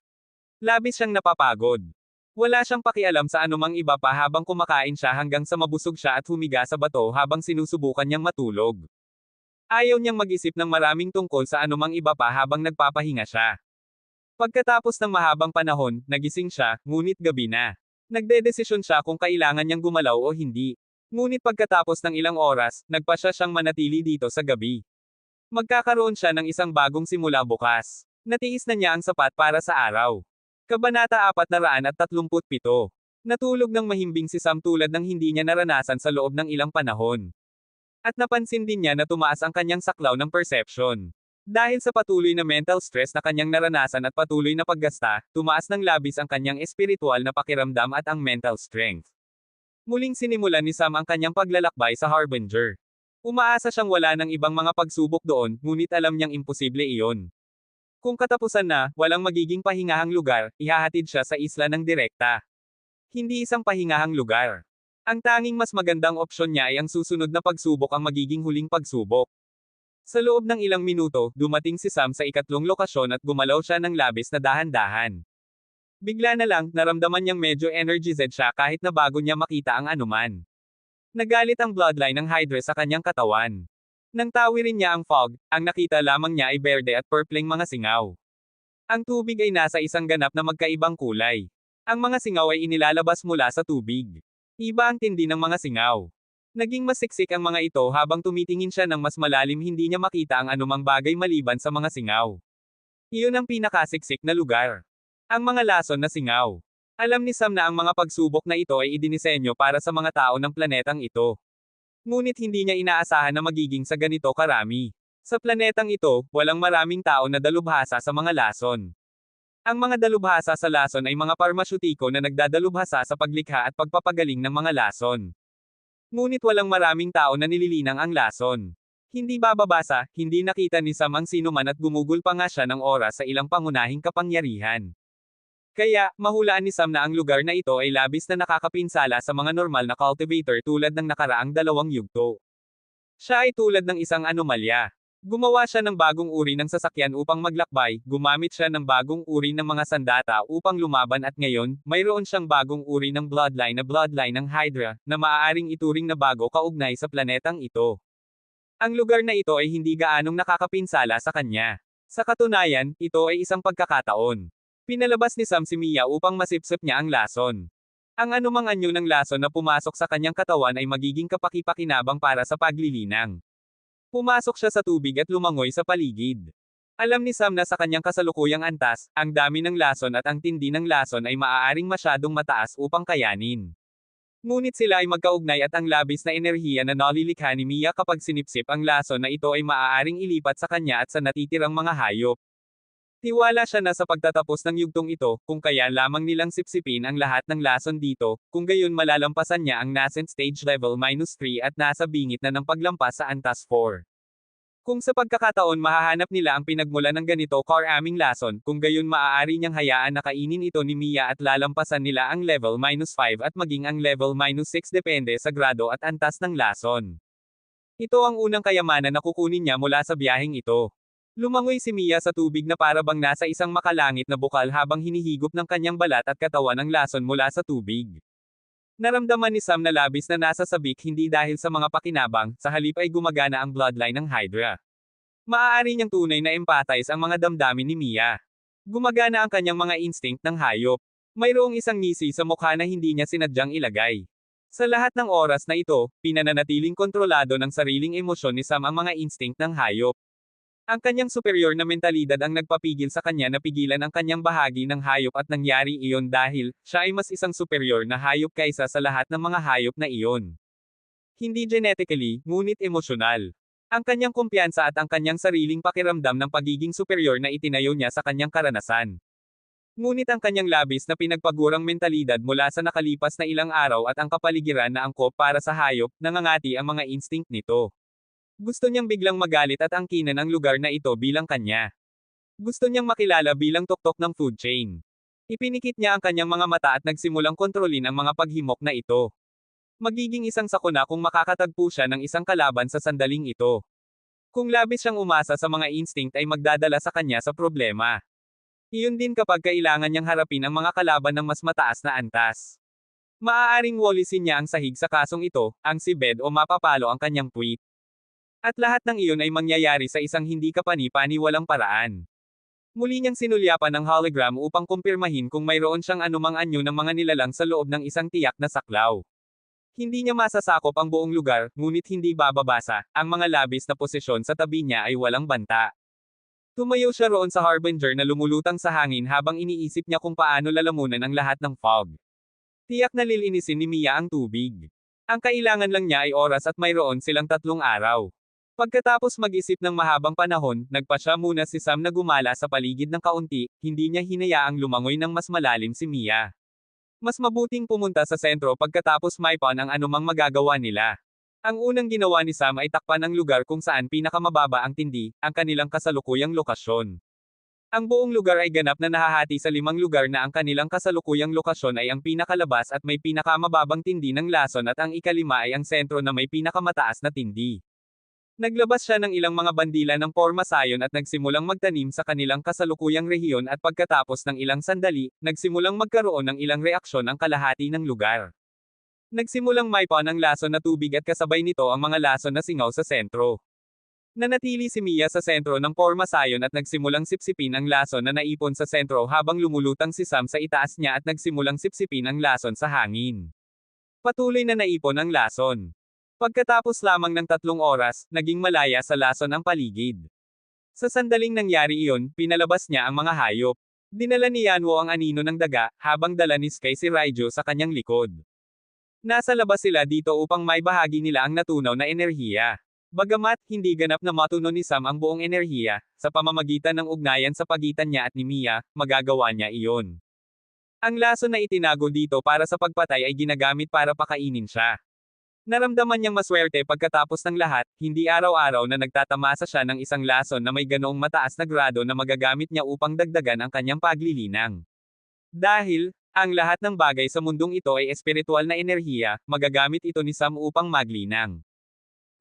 Labis siyang napapagod. Wala siyang pakialam sa anumang iba pa habang kumakain siya hanggang sa mabusog siya at humiga sa bato habang sinusubukan niyang matulog. Ayaw niyang mag-isip ng maraming tungkol sa anumang iba pa habang nagpapahinga siya. Pagkatapos ng mahabang panahon, nagising siya, ngunit gabi na. Nagdedesisyon siya kung kailangan niyang gumalaw o hindi. Ngunit pagkatapos ng ilang oras, nagpasya siyang manatili dito sa gabi. Magkakaroon siya ng isang bagong simula bukas. Natiis na niya ang sapat para sa araw. Kabanata 437. Natulog ng mahimbing si Sam tulad ng hindi niya naranasan sa loob ng ilang panahon. At napansin din niya na tumaas ang kanyang saklaw ng perception. Dahil sa patuloy na mental stress na kanyang naranasan at patuloy na paggasta, tumaas ng labis ang kanyang espiritual na pakiramdam at ang mental strength. Muling sinimulan ni Sam ang kanyang paglalakbay sa Harbinger. Umaasa siyang wala ng ibang mga pagsubok doon, ngunit alam niyang imposible iyon. Kung katapusan na, walang magiging pahingahang lugar, ihahatid siya sa isla ng direkta. Hindi isang pahingahang lugar. Ang tanging mas magandang opsyon niya ay ang susunod na pagsubok ang magiging huling pagsubok. Sa loob ng ilang minuto, dumating si Sam sa ikatlong lokasyon at gumalaw siya ng labis na dahan-dahan. Bigla na lang, naramdaman niyang medyo energized siya kahit na bago niya makita ang anuman. Nagalit ang bloodline ng Hydra sa kanyang katawan. Nang tawirin niya ang fog, ang nakita lamang niya ay berde at purpling mga singaw. Ang tubig ay nasa isang ganap na magkaibang kulay. Ang mga singaw ay inilalabas mula sa tubig. Iba ang tindi ng mga singaw. Naging mas siksik ang mga ito habang tumitingin siya ng mas malalim, hindi niya makita ang anumang bagay maliban sa mga singaw. Iyon ang pinakasiksik na lugar. Ang mga lason na singaw. Alam ni Sam na ang mga pagsubok na ito ay idinisenyo para sa mga tao ng planetang ito. Ngunit hindi niya inaasahan na magiging sa ganito karami. Sa planetang ito, walang maraming tao na dalubhasa sa mga lason. Ang mga dalubhasa sa lason ay mga parmasyutiko na nagdadalubhasa sa paglikha at pagpapagaling ng mga lason. Ngunit walang maraming tao na nililinang ang lason. Hindi bababasa, hindi nakita ni Sam ang sinuman at gumugol pa nga siya ng oras sa ilang pangunahing kapangyarihan. Kaya, mahulaan ni Sam na ang lugar na ito ay labis na nakakapinsala sa mga normal na cultivator tulad ng nakaraang 2 yugto. Siya ay tulad ng isang anomalya. Gumawa siya ng bagong uri ng sasakyan upang maglakbay, gumamit siya ng bagong uri ng mga sandata upang lumaban at ngayon, mayroon siyang bagong uri ng bloodline ng Hydra, na maaaring ituring na bago kaugnay sa planetang ito. Ang lugar na ito ay hindi gaanong nakakapinsala sa kanya. Sa katunayan, ito ay isang pagkakataon. Pinalabas ni Sam si Mia upang masipsip niya ang lason. Ang anumang anyo ng lason na pumasok sa kanyang katawan ay magiging kapaki-pakinabang para sa paglilinang. Pumasok siya sa tubig at lumangoy sa paligid. Alam ni Sam na sa kanyang kasalukuyang antas, ang dami ng lason at ang tindi ng lason ay maaaring masyadong mataas upang kayanin. Ngunit sila ay magkaugnay at ang labis na enerhiya na nalilikha ni Mia kapag sinipsip ang lason na ito ay maaaring ilipat sa kanya at sa natitirang mga hayop. Tiwala siya na sa pagtatapos ng yugtong ito, kung kaya lamang nilang sipsipin ang lahat ng lason dito, kung gayon malalampasan niya ang nascent stage level -3 at nasa bingit na ng paglampas sa antas 4. Kung sa pagkakataon mahahanap nila ang pinagmula ng ganito karaming lason, kung gayon maaari niyang hayaan na kainin ito ni Mia at lalampasan nila ang level -5 at maging ang level -6 depende sa grado at antas ng lason. Ito ang unang kayamanan na kukunin niya mula sa biyaheng ito. Lumangoy si Mia sa tubig na para bang nasa isang makalangit na bukal habang hinihigop ng kanyang balat at katawan ang lason mula sa tubig. Naramdaman ni Sam na labis na nasa sabik hindi dahil sa mga pakinabang, sa halip ay gumagana ang bloodline ng Hydra. Maaari niyang tunay na empathize ang mga damdamin ni Mia. Gumagana ang kanyang mga instinct ng hayop. Mayroong isang ngisi sa mukha na hindi niya sinadyang ilagay. Sa lahat ng oras na ito, pinananatiling kontrolado ng sariling emosyon ni Sam ang mga instinct ng hayop. Ang kanyang superior na mentalidad ang nagpapigil sa kanya na pigilan ang kanyang bahagi ng hayop at nangyari iyon dahil, siya ay mas isang superior na hayop kaysa sa lahat ng mga hayop na iyon. Hindi genetically, ngunit emosyonal. Ang kanyang kumpiyansa at ang kanyang sariling pakiramdam ng pagiging superior na itinayo niya sa kanyang karanasan. Ngunit ang kanyang labis na pinagpagurang mentalidad mula sa nakalipas na ilang araw at ang kapaligiran na angkop para sa hayop, nangangati ang mga instinct nito. Gusto niyang biglang magalit at angkinan ang lugar na ito bilang kanya. Gusto niyang makilala bilang tuktok ng food chain. Ipinikit niya ang kanyang mga mata at nagsimulang kontrolin ang mga paghimok na ito. Magiging isang sakuna kung makakatagpo siya ng isang kalaban sa sandaling ito. Kung labis siyang umasa sa mga instinct ay magdadala sa kanya sa problema. Iyon din kapag kailangan niyang harapin ang mga kalaban ng mas mataas na antas. Maaaring walisin niya ang sahig sa kasong ito, ang seabed o mapapalo ang kanyang puwit. At lahat ng iyon ay mangyayari sa isang hindi kapani-paniwalang paraan. Muli niyang sinulyapan ang hologram upang kumpirmahin kung mayroon siyang anumang anyo ng mga nilalang sa loob ng isang tiyak na saklaw. Hindi niya masasakop ang buong lugar, ngunit hindi bababasa, ang mga labis na posisyon sa tabi niya ay walang banta. Tumayo siya roon sa Harbinger na lumulutang sa hangin habang iniisip niya kung paano lalamunan ang lahat ng fog. Tiyak na lilinisin ni Mia ang tubig. Ang kailangan lang niya ay oras at mayroon silang 3 araw. Pagkatapos mag-isip ng mahabang panahon, nagpa siya muna si Sam na gumala sa paligid ng kaunti, hindi niya hinayaang lumangoy ng mas malalim si Mia. Mas mabuting pumunta sa sentro pagkatapos maipan ang anumang magagawa nila. Ang unang ginawa ni Sam ay takpan ang lugar kung saan pinakamababa ang tindi, ang kanilang kasalukuyang lokasyon. Ang buong lugar ay ganap na nahahati sa 5 lugar na ang kanilang kasalukuyang lokasyon ay ang pinakalabas at may pinakamababang tindi ng lason at ang ikalima ay ang sentro na may pinakamataas na tindi. Naglabas siya ng ilang mga bandila ng porma sayon at nagsimulang magtanim sa kanilang kasalukuyang rehiyon at pagkatapos ng ilang sandali, nagsimulang magkaroon ng ilang reaksyon ang kalahati ng lugar. Nagsimulang maipon ang lason na tubig at kasabay nito ang mga lason na singaw sa sentro. Nanatili si Mia sa sentro ng porma sayon at nagsimulang sipsipin ang lason na naipon sa sentro habang lumulutang si Sam sa itaas niya at nagsimulang sipsipin ang lason sa hangin. Patuloy na naipon ang lason. Pagkatapos lamang ng 3 oras, naging malaya sa lason ang paligid. Sa sandaling nangyari iyon, pinalabas niya ang mga hayop. Dinala ni Yanwo ang anino ng daga, habang dala ni Sky si Raijo sa kanyang likod. Nasa labas sila dito upang may bahagi nila ang natunaw na enerhiya. Bagamat hindi ganap na matuno ni Sam ang buong enerhiya, sa pamamagitan ng ugnayan sa pagitan niya at ni Mia, magagawa niya iyon. Ang lason na itinago dito para sa pagpatay ay ginagamit para pakainin siya. Naramdaman niyang maswerte pagkatapos ng lahat, hindi araw-araw na nagtatamasa siya ng isang lason na may ganoong mataas na grado na magagamit niya upang dagdagan ang kanyang paglilinang. Dahil, ang lahat ng bagay sa mundong ito ay espiritual na enerhiya, magagamit ito ni Sam upang maglinang.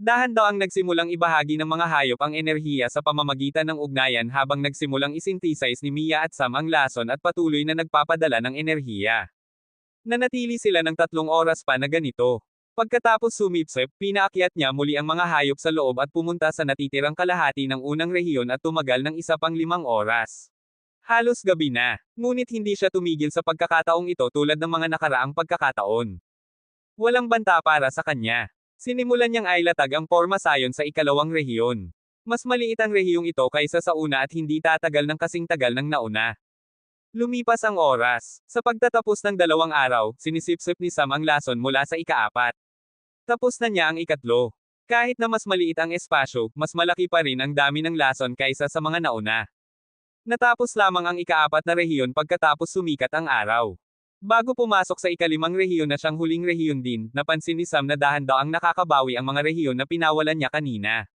Dahan-daang nagsimulang ibahagi ng mga hayop ang enerhiya sa pamamagitan ng ugnayan habang nagsimulang isynthesize ni Mia at Sam ang lason at patuloy na nagpapadala ng enerhiya. Nanatili sila ng 3 oras pa na ganito. Pagkatapos sumipsip, pinaakyat niya muli ang mga hayop sa loob at pumunta sa natitirang kalahati ng unang rehiyon at tumagal ng isa pang 5 oras. Halos gabi na, ngunit hindi siya tumigil sa pagkakataong ito tulad ng mga nakaraang pagkakataon. Walang banta para sa kanya. Sinimulan niyang ailatag ang porma sayon sa ikalawang rehiyon. Mas maliit ang rehiyong ito kaysa sa una at hindi tatagal ng kasing tagal ng nauna. Lumipas ang oras. Sa pagtatapos ng 2 araw, sinisipsip ni Sam ang lason mula sa ika-4. Tapos na niya ang ikatlo. Kahit na mas maliit ang espasyo, mas malaki pa rin ang dami ng lason kaysa sa mga nauna. Natapos lamang ang ika-4 na rehiyon pagkatapos sumikat ang araw. Bago pumasok sa ika-5 rehiyon na siyang huling rehiyon din, napansin ni Sam na dahan-daang nakakabawi ang mga rehiyon na pinawalan niya kanina.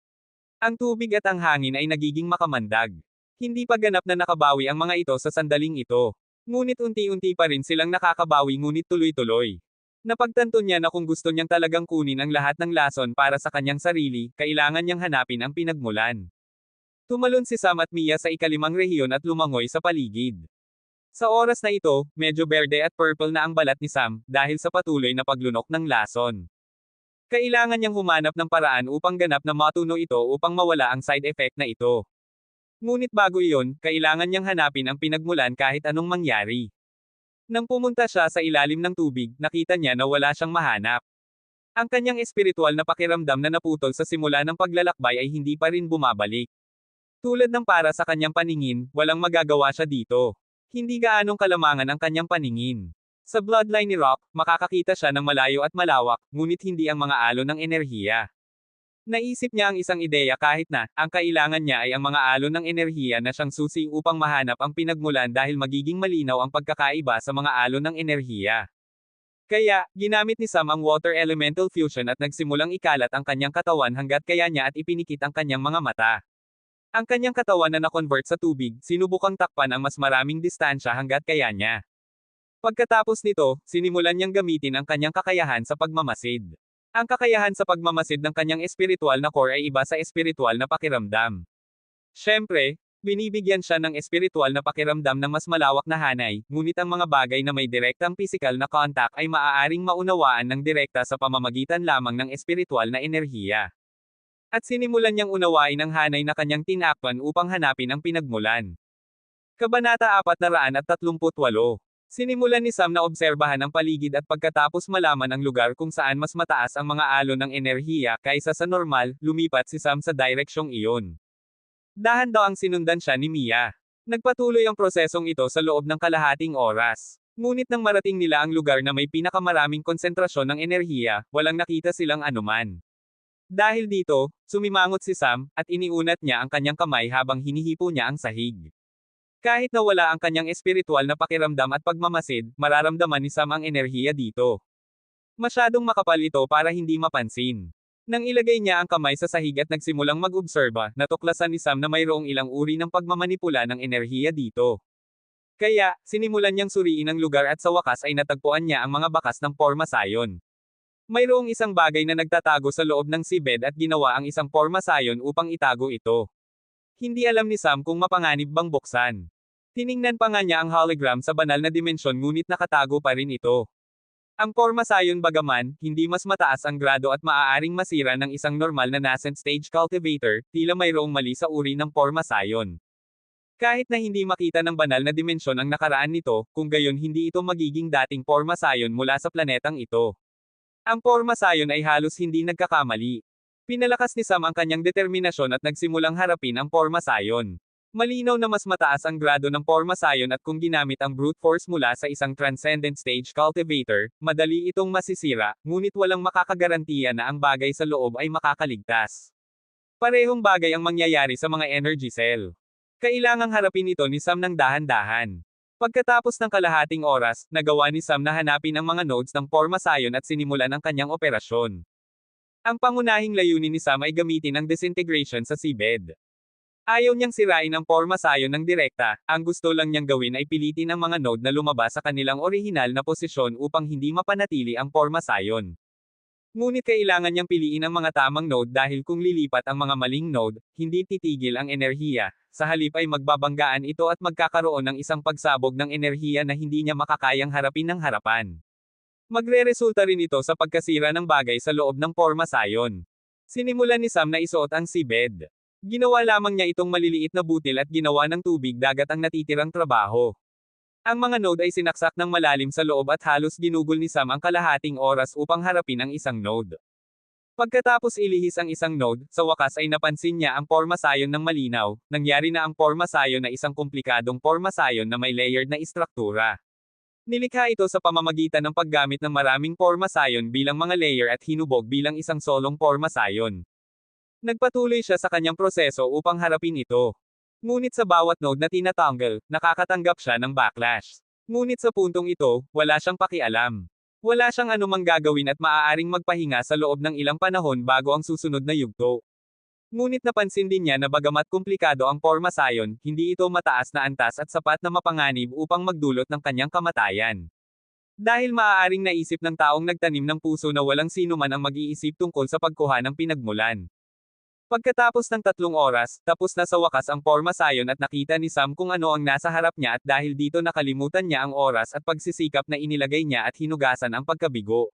Ang tubig at ang hangin ay nagiging makamandag. Hindi pa ganap na nakabawi ang mga ito sa sandaling ito. Ngunit unti-unti pa rin silang nakakabawi ngunit tuloy-tuloy. Napagtanto niya na kung gusto niyang talagang kunin ang lahat ng lason para sa kanyang sarili, kailangan niyang hanapin ang pinagmulan. Tumalon si Sam at Mia sa ika-5 rehiyon at lumangoy sa paligid. Sa oras na ito, medyo berde at purple na ang balat ni Sam, dahil sa patuloy na paglunok ng lason. Kailangan niyang humanap ng paraan upang ganap na matuno ito upang mawala ang side effect na ito. Ngunit bago iyon, kailangan niyang hanapin ang pinagmulan kahit anong mangyari. Nang pumunta siya sa ilalim ng tubig, nakita niya na wala siyang mahanap. Ang kanyang espiritual na pakiramdam na naputol sa simula ng paglalakbay ay hindi pa rin bumabalik. Tulad ng para sa kanyang paningin, walang magagawa siya dito. Hindi gaanong kalamangan ang kanyang paningin. Sa bloodline ni Rock, makakakita siya ng malayo at malawak, ngunit hindi ang mga alon ng enerhiya. Naisip niya ang isang ideya kahit na, ang kailangan niya ay ang mga alon ng enerhiya na siyang susi upang mahanap ang pinagmulan dahil magiging malinaw ang pagkakaiba sa mga alon ng enerhiya. Kaya, ginamit ni Sam ang water elemental fusion at nagsimulang ikalat ang kanyang katawan hanggat kaya niya at ipinikit ang kanyang mga mata. Ang kanyang katawan na na-convert sa tubig, sinubukang takpan ang mas maraming distansya hanggat kaya niya. Pagkatapos nito, sinimulan niyang gamitin ang kanyang kakayahan sa pagmamasid. Ang kakayahan sa pagmamasid ng kanyang espiritual na core ay iba sa espiritual na pakiramdam. Siyempre, binibigyan siya ng espiritual na pakiramdam ng mas malawak na hanay, ngunit ang mga bagay na may direktang physical na contact ay maaaring maunawaan ng direkta sa pamamagitan lamang ng espiritual na enerhiya. At sinimulan niyang unawain ang hanay na kanyang tinakpan upang hanapin ang pinagmulan. Kabanata 438. Sinimulan ni Sam na obserbahan ang paligid at pagkatapos malaman ang lugar kung saan mas mataas ang mga alon ng enerhiya kaysa sa normal, lumipat si Sam sa direksyong iyon. Dahan-daang sinundan siya ni Mia. Nagpatuloy ang prosesong ito sa loob ng kalahating oras. Ngunit nang marating nila ang lugar na may pinakamaraming konsentrasyon ng enerhiya, walang nakita silang anuman. Dahil dito, sumimangot si Sam, at iniunat niya ang kanyang kamay habang hinihipo niya ang sahig. Kahit na wala ang kanyang espiritual na pakiramdam at pagmamasid, mararamdaman ni Sam ang enerhiya dito. Masyadong makapal ito para hindi mapansin. Nang ilagay niya ang kamay sa sahig at nagsimulang mag-obserba, natuklasan ni Sam na mayroong ilang uri ng pagmamanipula ng enerhiya dito. Kaya, sinimulan niyang suriin ang lugar at sa wakas ay natagpuan niya ang mga bakas ng porma sayon. Mayroong isang bagay na nagtatago sa loob ng seabed at ginawa ang isang porma sayon upang itago ito. Hindi alam ni Sam kung mapanganib bang buksan. Tiningnan pa nga niya ang hologram sa banal na dimensyon ngunit nakatago pa rin ito. Ang porma sayon bagaman, hindi mas mataas ang grado at maaaring masira ng isang normal na nascent stage cultivator, tila mayroong mali sa uri ng porma sayon. Kahit na hindi makita ng banal na dimensyon ang nakaraan nito, kung gayon hindi ito magiging dating porma sayon mula sa planetang ito. Ang porma sayon ay halos hindi nagkakamali. Pinalakas ni Sam ang kanyang determinasyon at nagsimulang harapin ang porma sayon. Malinaw na mas mataas ang grado ng porma sayon at kung ginamit ang brute force mula sa isang transcendent stage cultivator, madali itong masisira, ngunit walang makakagarantiya na ang bagay sa loob ay makakaligtas. Parehong bagay ang mangyayari sa mga energy cell. Kailangang harapin ito ni Sam ng dahan-dahan. Pagkatapos ng kalahating oras, nagawa ni Sam na hanapin ang mga nodes ng porma sayon at sinimulan ang kanyang operasyon. Ang pangunahing layunin ni Sam ay gamitin ang disintegration sa seabed. Ayaw niyang sirain ang porma sayon ng direkta, ang gusto lang niyang gawin ay pilitin ang mga node na lumabas sa kanilang orihinal na posisyon upang hindi mapanatili ang porma sayon. Ngunit kailangan niyang piliin ang mga tamang node dahil kung lilipat ang mga maling node, hindi titigil ang enerhiya, sa halip ay magbabanggaan ito at magkakaroon ng isang pagsabog ng enerhiya na hindi niya makakayang harapin ng harapan. Magreresulta rin ito sa pagkasira ng bagay sa loob ng porma sayon. Sinimulan ni Sam na isuot ang seabed. Ginawa lamang niya itong maliliit na butil at ginawa ng tubig dagat ang natitirang trabaho. Ang mga node ay sinaksak ng malalim sa loob at halos ginugol ni Sam ang kalahating oras upang harapin ang isang node. Pagkatapos ilihis ang isang node, sa wakas ay napansin niya ang porma sayon ng malinaw, nangyari na ang porma sayon na isang komplikadong porma sayon na may layered na istruktura. Nilikha ito sa pamamagitan ng paggamit ng maraming porma sayon bilang mga layer at hinubog bilang isang solong porma sayon. Nagpatuloy siya sa kanyang proseso upang harapin ito. Ngunit sa bawat node na tinatanggal, nakakatanggap siya ng backlash. Ngunit sa puntong ito, wala siyang pakialam. Wala siyang anumang gagawin at maaaring magpahinga sa loob ng ilang panahon bago ang susunod na yugto. Ngunit napansin din niya na bagamat komplikado ang porma sayon, hindi ito mataas na antas at sapat na mapanganib upang magdulot ng kanyang kamatayan. Dahil maaaring naisip ng taong nagtanim ng puso na walang sino man ang mag-iisip tungkol sa pagkuha ng pinagmulan. Pagkatapos ng 3 oras, tapos na sa wakas ang porma sayon at nakita ni Sam kung ano ang nasa harap niya at dahil dito nakalimutan niya ang oras at pagsisikap na inilagay niya at hinugasan ang pagkabigo.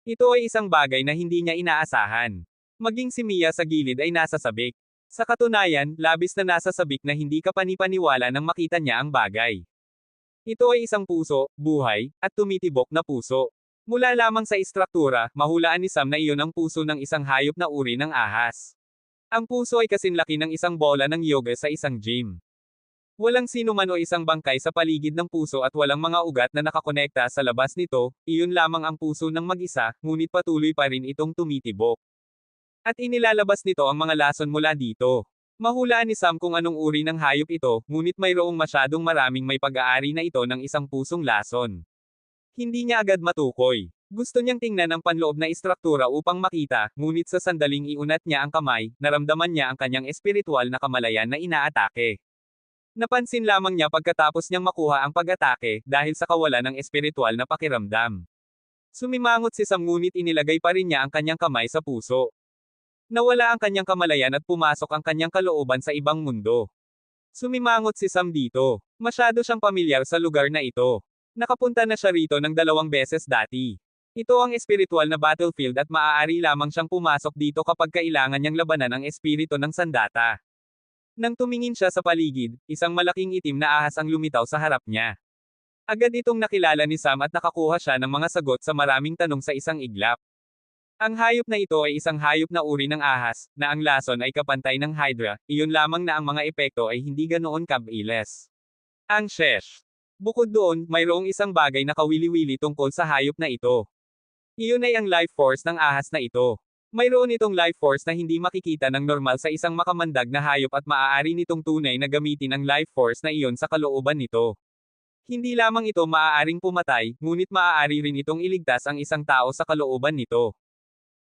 Ito ay isang bagay na hindi niya inaasahan. Maging si Mia sa gilid ay nasasabik. Sa katunayan, labis na nasasabik na hindi kapanipaniwala nang makita niya ang bagay. Ito ay isang puso, buhay, at tumitibok na puso. Mula lamang sa istruktura, mahulaan ni Sam na iyon ang puso ng isang hayop na uri ng ahas. Ang puso ay kasinlaki ng isang bola ng yoga sa isang gym. Walang sino man o isang bangkay sa paligid ng puso at walang mga ugat na nakakonekta sa labas nito, iyon lamang ang puso ng mag-isa, ngunit patuloy pa rin itong tumitibok. At inilalabas nito ang mga lason mula dito. Mahulaan ni Sam kung anong uri ng hayop ito, ngunit mayroong masyadong maraming may pag-aari na ito ng isang pusong lason. Hindi niya agad matukoy. Gusto niyang tingnan ang panloob na istruktura upang makita, ngunit sa sandaling iunat niya ang kamay, naramdaman niya ang kanyang espiritual na kamalayan na inaatake. Napansin lamang niya pagkatapos niyang makuha ang pag-atake, dahil sa kawalan ng espiritual na pakiramdam. Sumimangot si Sam ngunit inilagay pa rin niya ang kanyang kamay sa puso. Nawala ang kanyang kamalayan at pumasok ang kanyang kalooban sa ibang mundo. Sumimangot si Sam dito. Masyado siyang pamilyar sa lugar na ito. Nakapunta na siya rito ng 2 beses dati. Ito ang espiritual na battlefield at maaari lamang siyang pumasok dito kapag kailangan niyang labanan ang espiritu ng sandata. Nang tumingin siya sa paligid, isang malaking itim na ahas ang lumitaw sa harap niya. Agad itong nakilala ni Sam at nakakuha siya ng mga sagot sa maraming tanong sa isang iglap. Ang hayop na ito ay isang hayop na uri ng ahas, na ang lason ay kapantay ng Hydra, iyon lamang na ang mga epekto ay hindi ganoon kabilis. Ang shesh. Bukod doon, mayroong isang bagay na kawili-wili tungkol sa hayop na ito. Iyon ay ang life force ng ahas na ito. Mayroon itong life force na hindi makikita ng normal sa isang makamandag na hayop at maaari nitong tunay na gamitin ang life force na iyon sa kalooban nito. Hindi lamang ito maaaring pumatay, ngunit maaari rin itong iligtas ang isang tao sa kalooban nito.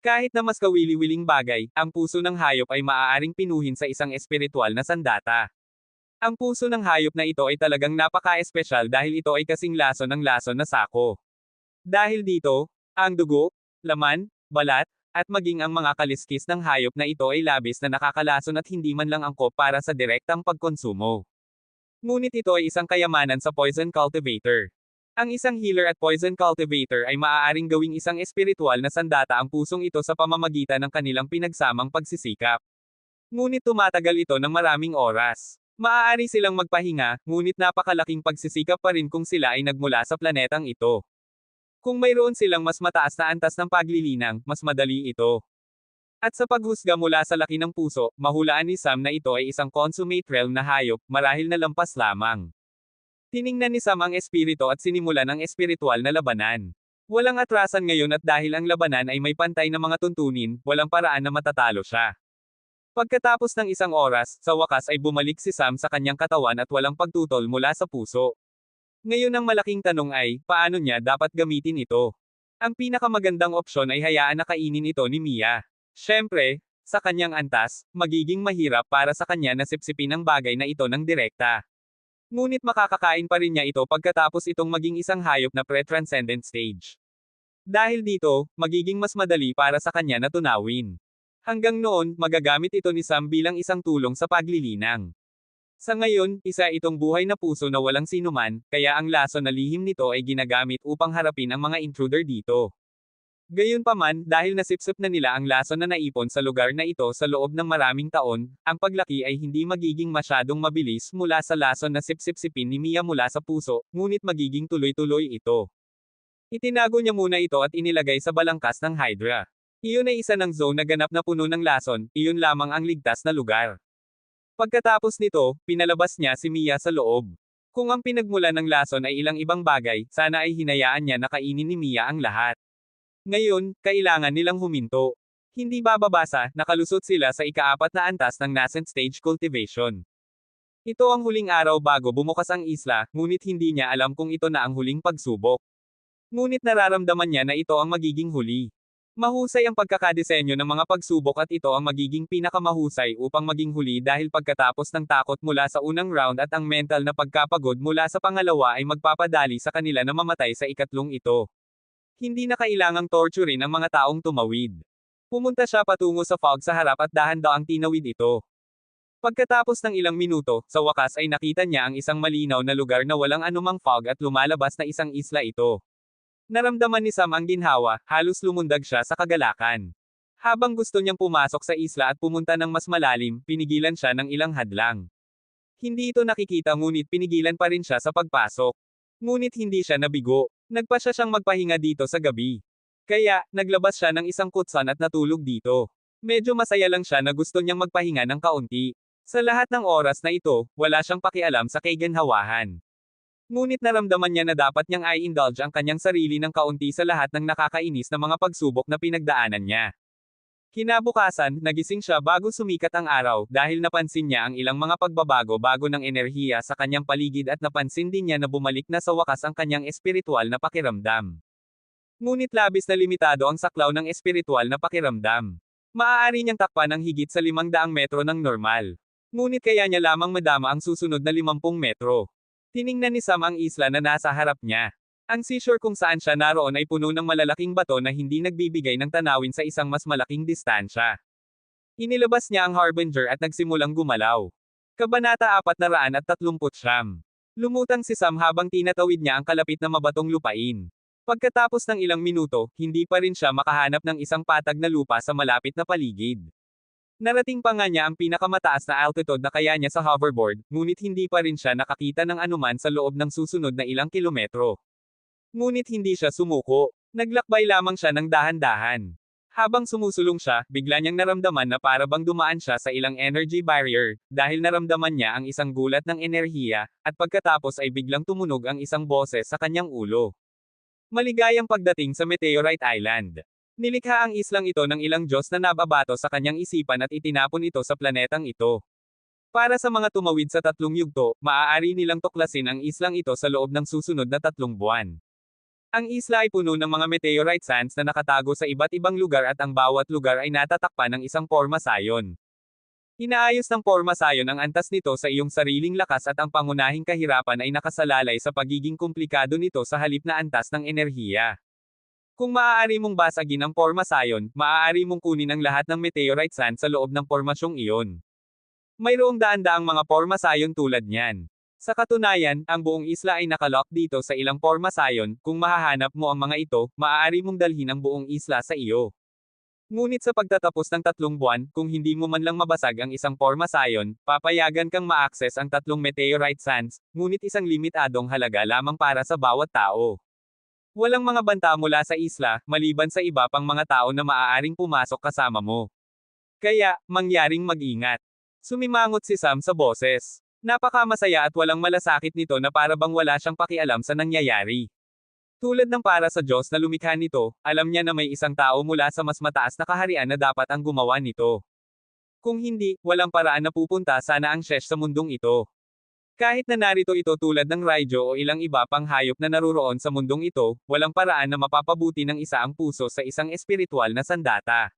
Kahit na mas kawili-wiling bagay, ang puso ng hayop ay maaaring pinuhin sa isang espiritual na sandata. Ang puso ng hayop na ito ay talagang napaka-espesyal dahil ito ay kasing lason ng lason na sako. Dahil dito, ang dugo, laman, balat, at maging ang mga kaliskis ng hayop na ito ay labis na nakakalason at hindi man lang angkop para sa direktang pagkonsumo. Ngunit ito ay isang kayamanan sa poison cultivator. Ang isang healer at poison cultivator ay maaaring gawing isang espiritual na sandata ang pusong ito sa pamamagitan ng kanilang pinagsamang pagsisikap. Ngunit tumatagal ito ng maraming oras. Maaari silang magpahinga, ngunit napakalaking pagsisikap pa rin kung sila ay nagmula sa planetang ito. Kung mayroon silang mas mataas na antas ng paglilinang, mas madali ito. At sa paghusga mula sa laki ng puso, mahulaan ni Sam na ito ay isang consummate realm na hayop, marahil na lampas lamang. Tiningnan ni Sam ang espiritu at sinimulan ang espiritual na labanan. Walang atrasan ngayon at dahil ang labanan ay may pantay na mga tuntunin, walang paraan na matatalo siya. Pagkatapos ng isang oras, sa wakas ay bumalik si Sam sa kanyang katawan at walang pagtutol mula sa puso. Ngayon ang malaking tanong ay, paano niya dapat gamitin ito? Ang pinakamagandang opsyon ay hayaan na kainin ito ni Mia. Siyempre, sa kanyang antas, magiging mahirap para sa kanya na sipsipin ang bagay na ito ng direkta. Ngunit makakakain pa rin niya ito pagkatapos itong maging isang hayop na pre-transcendent stage. Dahil dito, magiging mas madali para sa kanya na tunawin. Hanggang noon, magagamit ito ni Sam bilang isang tulong sa paglilinang. Sa ngayon, isa itong buhay na puso na walang sinuman, kaya ang lason na lihim nito ay ginagamit upang harapin ang mga intruder dito. Gayunpaman, dahil nasipsip na nila ang lason na naipon sa lugar na ito sa loob ng maraming taon, ang paglaki ay hindi magiging masyadong mabilis mula sa lason na sipsip-sipin ni Mia mula sa puso, ngunit magiging tuloy-tuloy ito. Itinago niya muna ito at inilagay sa balangkas ng Hydra. Iyon ay isa ng zone na ganap na puno ng lason, iyon lamang ang ligtas na lugar. Pagkatapos nito, pinalabas niya si Mia sa loob. Kung ang pinagmulan ng lason ay ilang ibang bagay, sana ay hinayaan niya na kainin ni Mia ang lahat. Ngayon, kailangan nilang huminto. Hindi bababasa, nakalusot sila sa ika-4 na antas ng nascent stage cultivation. Ito ang huling araw bago bumukas ang isla, ngunit hindi niya alam kung ito na ang huling pagsubok. Ngunit nararamdaman niya na ito ang magiging huli. Mahusay ang pagkakadesenyo ng mga pagsubok at ito ang magiging pinakamahusay upang maging huli dahil pagkatapos ng takot mula sa unang round at ang mental na pagkapagod mula sa pangalawa ay magpapadali sa kanila na mamatay sa ikatlong ito. Hindi na kailangang torturin ang mga taong tumawid. Pumunta siya patungo sa fog sa harap at dahan-daang tinawid ito. Pagkatapos ng ilang minuto, sa wakas ay nakita niya ang isang malinaw na lugar na walang anumang fog at lumalabas na isang isla ito. Naramdaman ni Sam ang ginhawa, halos lumundag siya sa kagalakan. Habang gusto niyang pumasok sa isla at pumunta ng mas malalim, pinigilan siya ng ilang hadlang. Hindi ito nakikita ngunit pinigilan pa rin siya sa pagpasok. Ngunit hindi siya nabigo. Nagpa siya siyang magpahinga dito sa gabi. Kaya, naglabas siya ng isang kutsan at natulog dito. Medyo masaya lang siya na gusto niyang magpahinga ng kaunti. Sa lahat ng oras na ito, wala siyang pakialam sa kaginhawahan. Ngunit naramdaman niya na dapat niyang i-indulge ang kanyang sarili ng kaunti sa lahat ng nakakainis na mga pagsubok na pinagdaanan niya. Kinabukasan, nagising siya bago sumikat ang araw dahil napansin niya ang ilang mga pagbabago-bago ng enerhiya sa kanyang paligid at napansin din niya na bumalik na sa wakas ang kanyang espiritual na pakiramdam. Ngunit labis na limitado ang saklaw ng espiritual na pakiramdam. Maaari niyang takpan ng higit sa 500 metro ng normal. Ngunit kaya niya lamang madama ang susunod na 50 metro. Tiningnan ni Sam ang isla na nasa harap niya. Ang seashore kung saan siya naroon ay puno ng malalaking bato na hindi nagbibigay ng tanawin sa isang mas malaking distansya. Inilabas niya ang Harbinger at nagsimulang gumalaw. Kabanata 439. Lumutang si Sam habang tinatawid niya ang kalapit na mabatong lupain. Pagkatapos ng ilang minuto, hindi pa rin siya makahanap ng isang patag na lupa sa malapit na paligid. Narating pa nga niya ang pinakamataas na altitude na kaya niya sa hoverboard, ngunit hindi pa rin siya nakakita ng anuman sa loob ng susunod na ilang kilometro. Ngunit hindi siya sumuko. Naglakbay lamang siya ng dahan-dahan. Habang sumusulong siya, bigla niyang naramdaman na para bang dumaan siya sa ilang energy barrier, dahil naramdaman niya ang isang gulat ng enerhiya, at pagkatapos ay biglang tumunog ang isang boses sa kanyang ulo. Maligayang pagdating sa Meteorite Island. Nilikha ang islang ito ng ilang Diyos na nababato sa kanyang isipan at itinapon ito sa planetang ito. Para sa mga tumawid sa 3 yugto, maaari nilang tuklasin ang islang ito sa loob ng susunod na 3 buwan. Ang isla ay puno ng mga meteorite sands na nakatago sa iba't ibang lugar at ang bawat lugar ay natatakpan ng isang porma sayon. Inaayos ng porma sayon ang antas nito sa iyong sariling lakas at ang pangunahing kahirapan ay nakasalalay sa pagiging komplikado nito sa halip na antas ng enerhiya. Kung maaari mong basagin ang porma sayon, maaari mong kunin ang lahat ng meteorite sand sa loob ng pormasyong iyon. Mayroong daan-daang mga porma sayon tulad niyan. Sa katunayan, ang buong isla ay nakalock dito sa ilang porma sayon. Kung mahahanap mo ang mga ito, maaari mong dalhin ang buong isla sa iyo. Ngunit sa pagtatapos ng 3 buwan, kung hindi mo man lang mabasag ang isang porma sayon, papayagan kang ma-access ang 3 meteorite sands, ngunit isang limitadong halaga lamang para sa bawat tao. Walang mga banta mula sa isla, maliban sa iba pang mga tao na maaaring pumasok kasama mo. Kaya, mangyaring mag-ingat. Sumimangot si Sam sa boses. Napakamasaya at walang malasakit nito na para bang wala siyang pakialam sa nangyayari. Tulad ng para sa Diyos na lumikha nito, alam niya na may isang tao mula sa mas mataas na kaharian na dapat ang gumawa nito. Kung hindi, walang paraan na pupunta sana ang Shesh sa mundong ito. Kahit na narito ito tulad ng Raijo o ilang iba pang hayop na naruroon sa mundong ito, walang paraan na mapapabuti ng isa ang puso sa isang espiritual na sandata.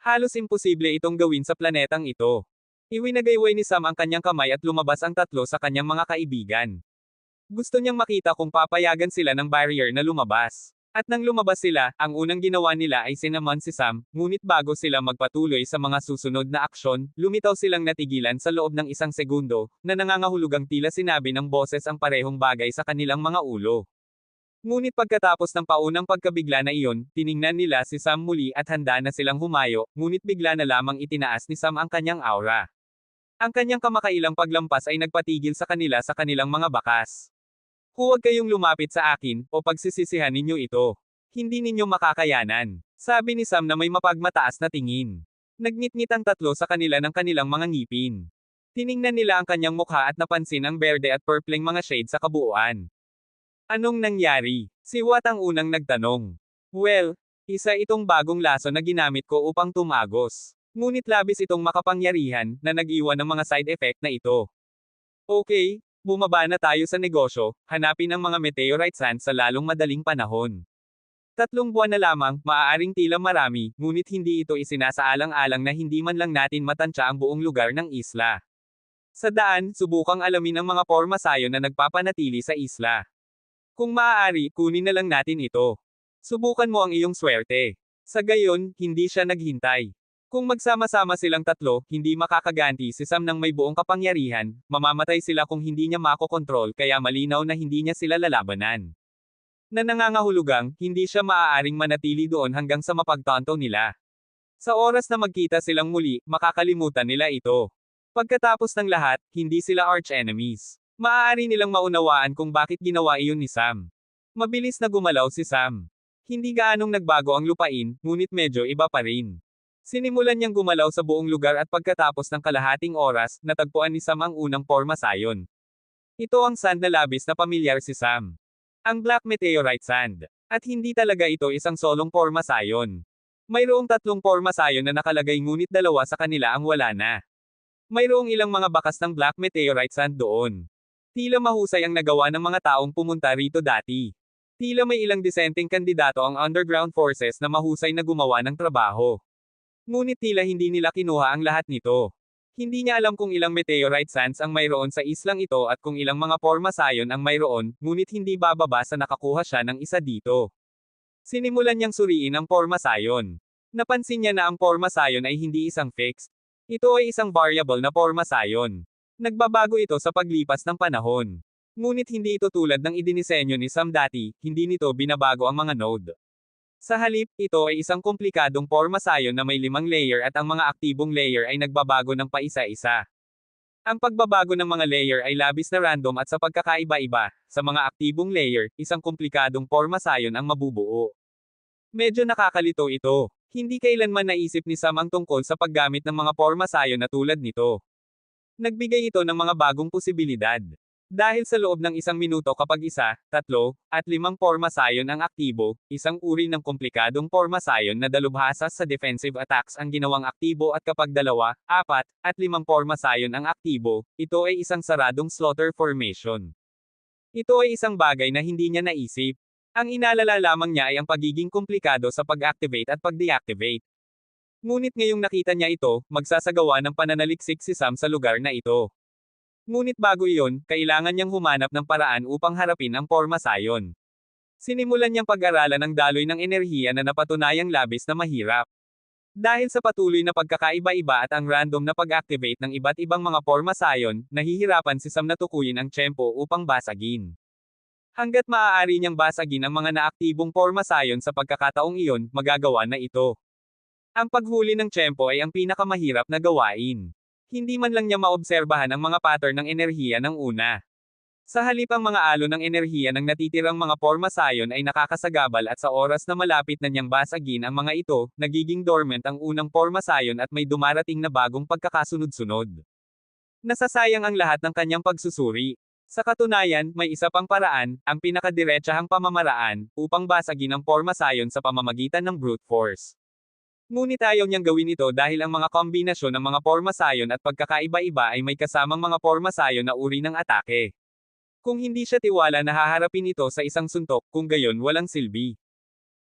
Halos imposible itong gawin sa planetang ito. Iwinagayway ni Sam ang kanyang kamay at lumabas ang 3 sa kanyang mga kaibigan. Gusto niyang makita kung papayagan sila ng barrier na lumabas. At nang lumabas sila, ang unang ginawa nila ay sinamon si Sam, ngunit bago sila magpatuloy sa mga susunod na aksyon, lumitaw silang natigilan sa loob ng 1 segundo, na nangangahulugang tila sinabi ng boses ang parehong bagay sa kanilang mga ulo. Ngunit pagkatapos ng paunang pagkabigla na iyon, tiningnan nila si Sam muli at handa na silang humayo, ngunit bigla na lamang itinaas ni Sam ang kanyang aura. Ang kanyang kamakailang paglampas ay nagpatigil sa kanila sa kanilang mga bakas. Huwag kayong lumapit sa akin, o pagsisisihan ninyo ito. Hindi ninyo makakayanan. Sabi ni Sam na may mapagmataas na tingin. Nagngit-ngit ang 3 sa kanila ng kanilang mga ngipin. Tiningnan nila ang kanyang mukha at napansin ang berde at purpleng mga shade sa kabuuan. Anong nangyari? Si Watt ang unang nagtanong. Well, isa itong bagong laso na ginamit ko upang tumagos. Ngunit labis itong makapangyarihan, na nag-iwan ng mga side effect na ito. Okay, bumaba na tayo sa negosyo, hanapin ang mga meteorite sands sa lalong madaling panahon. 3 buwan na lamang, maaaring tila marami, ngunit hindi ito isinasaalang-alang na hindi man lang natin matansya ang buong lugar ng isla. Sa daan, subukang alamin ang mga porma sayon na nagpapanatili sa isla. Kung maaari, kunin na lang natin ito. Subukan mo ang iyong swerte. Sa gayon, hindi siya naghintay. Kung magsama-sama silang 3, hindi makakaganti si Sam ng may buong kapangyarihan, mamamatay sila kung hindi niya makokontrol kaya malinaw na hindi niya sila lalabanan. Na nangangahulugang, hindi siya maaaring manatili doon hanggang sa mapagtanto nila. Sa oras na magkita silang muli, makakalimutan nila ito. Pagkatapos ng lahat, hindi sila arch-enemies. Maaari nilang maunawaan kung bakit ginawa iyon ni Sam. Mabilis na gumalaw si Sam. Hindi gaanong nagbago ang lupain, ngunit medyo iba pa rin. Sinimulan niyang gumalaw sa buong lugar at pagkatapos ng kalahating oras, natagpuan ni Sam ang unang porma sayon. Ito ang sand na labis na pamilyar si Sam. Ang Black Meteorite Sand. At hindi talaga ito isang solong porma sayon. Mayroong 3 porma sayon na nakalagay ngunit 2 sa kanila ang wala na. Mayroong ilang mga bakas ng Black Meteorite Sand doon. Tila mahusay ang nagawa ng mga taong pumunta rito dati. Tila may ilang disenteng kandidato ang underground forces na mahusay na gumawa ng trabaho. Ngunit tila hindi nila kinuha ang lahat nito. Hindi niya alam kung ilang meteorite sands ang mayroon sa islang ito at kung ilang mga porma sayon ang mayroon, ngunit hindi bababa sa nakakuha siya ng isa dito. Sinimulan niyang suriin ang porma sayon. Napansin niya na ang porma sayon ay hindi isang fixed. Ito ay isang variable na porma sayon. Nagbabago ito sa paglipas ng panahon. Ngunit hindi ito tulad ng idinisenyo ni Sam dati, hindi nito binabago ang mga node. Sa halip, ito ay isang komplikadong porma sayon na may 5 layer at ang mga aktibong layer ay nagbabago ng paisa-isa. Ang pagbabago ng mga layer ay labis na random at sa pagkakaiba-iba, sa mga aktibong layer, isang komplikadong porma sayon ang mabubuo. Medyo nakakalito ito. Hindi kailanman naisip ni Sam ang tungkol sa paggamit ng mga porma sayon na tulad nito. Nagbigay ito ng mga bagong posibilidad. Dahil sa loob ng 1 minuto kapag 1, 3, at 5 porma sayon ang aktibo, isang uri ng komplikadong porma sayon na dalubhasa sa defensive attacks ang ginawang aktibo at kapag 2, 4, at 5 porma sayon ang aktibo, ito ay isang saradong slaughter formation. Ito ay isang bagay na hindi niya naisip. Ang inalala lamang niya ay ang pagiging komplikado sa pag-activate at pag-deactivate. Ngunit ngayong nakita niya ito, magsasagawa ng pananaliksik si Sam sa lugar na ito. Ngunit bago iyon, kailangan niyang humanap ng paraan upang harapin ang Pormasayon. Sinimulan niyang pag-aralan ang daloy ng enerhiya na napatunayang labis na mahirap. Dahil sa patuloy na pagkakaiba-iba at ang random na pag-activate ng iba't ibang mga Pormasayon, nahihirapan si Sam na tukuyin ang tiyempo upang basagin. Hanggat maaari niyang basagin ang mga naaktibong Pormasayon sa pagkakataong iyon, magagawa na ito. Ang paghuli ng tiyempo ay ang pinakamahirap na gawain. Hindi man lang niya maobserbahan ang mga pattern ng enerhiya ng una. Sa halip ang mga alon ng enerhiya ng natitirang mga Pormasayon ay nakakasagabal at sa oras na malapit na niyang basagin ang mga ito, nagiging dormant ang unang Pormasayon at may dumarating na bagong pagkakasunod-sunod. Nasasayang ang lahat ng kanyang pagsusuri. Sa katunayan, may isa pang paraan, ang pinakadiretsahang pamamaraan, upang basagin ang Pormasayon sa pamamagitan ng brute force. Ngunit ayaw niyang gawin ito dahil ang mga kombinasyon ng mga Pormasayon at pagkakaiba-iba ay may kasamang mga Pormasayon na uri ng atake. Kung hindi siya tiwala na haharapin ito sa isang suntok, kung gayon walang silbi.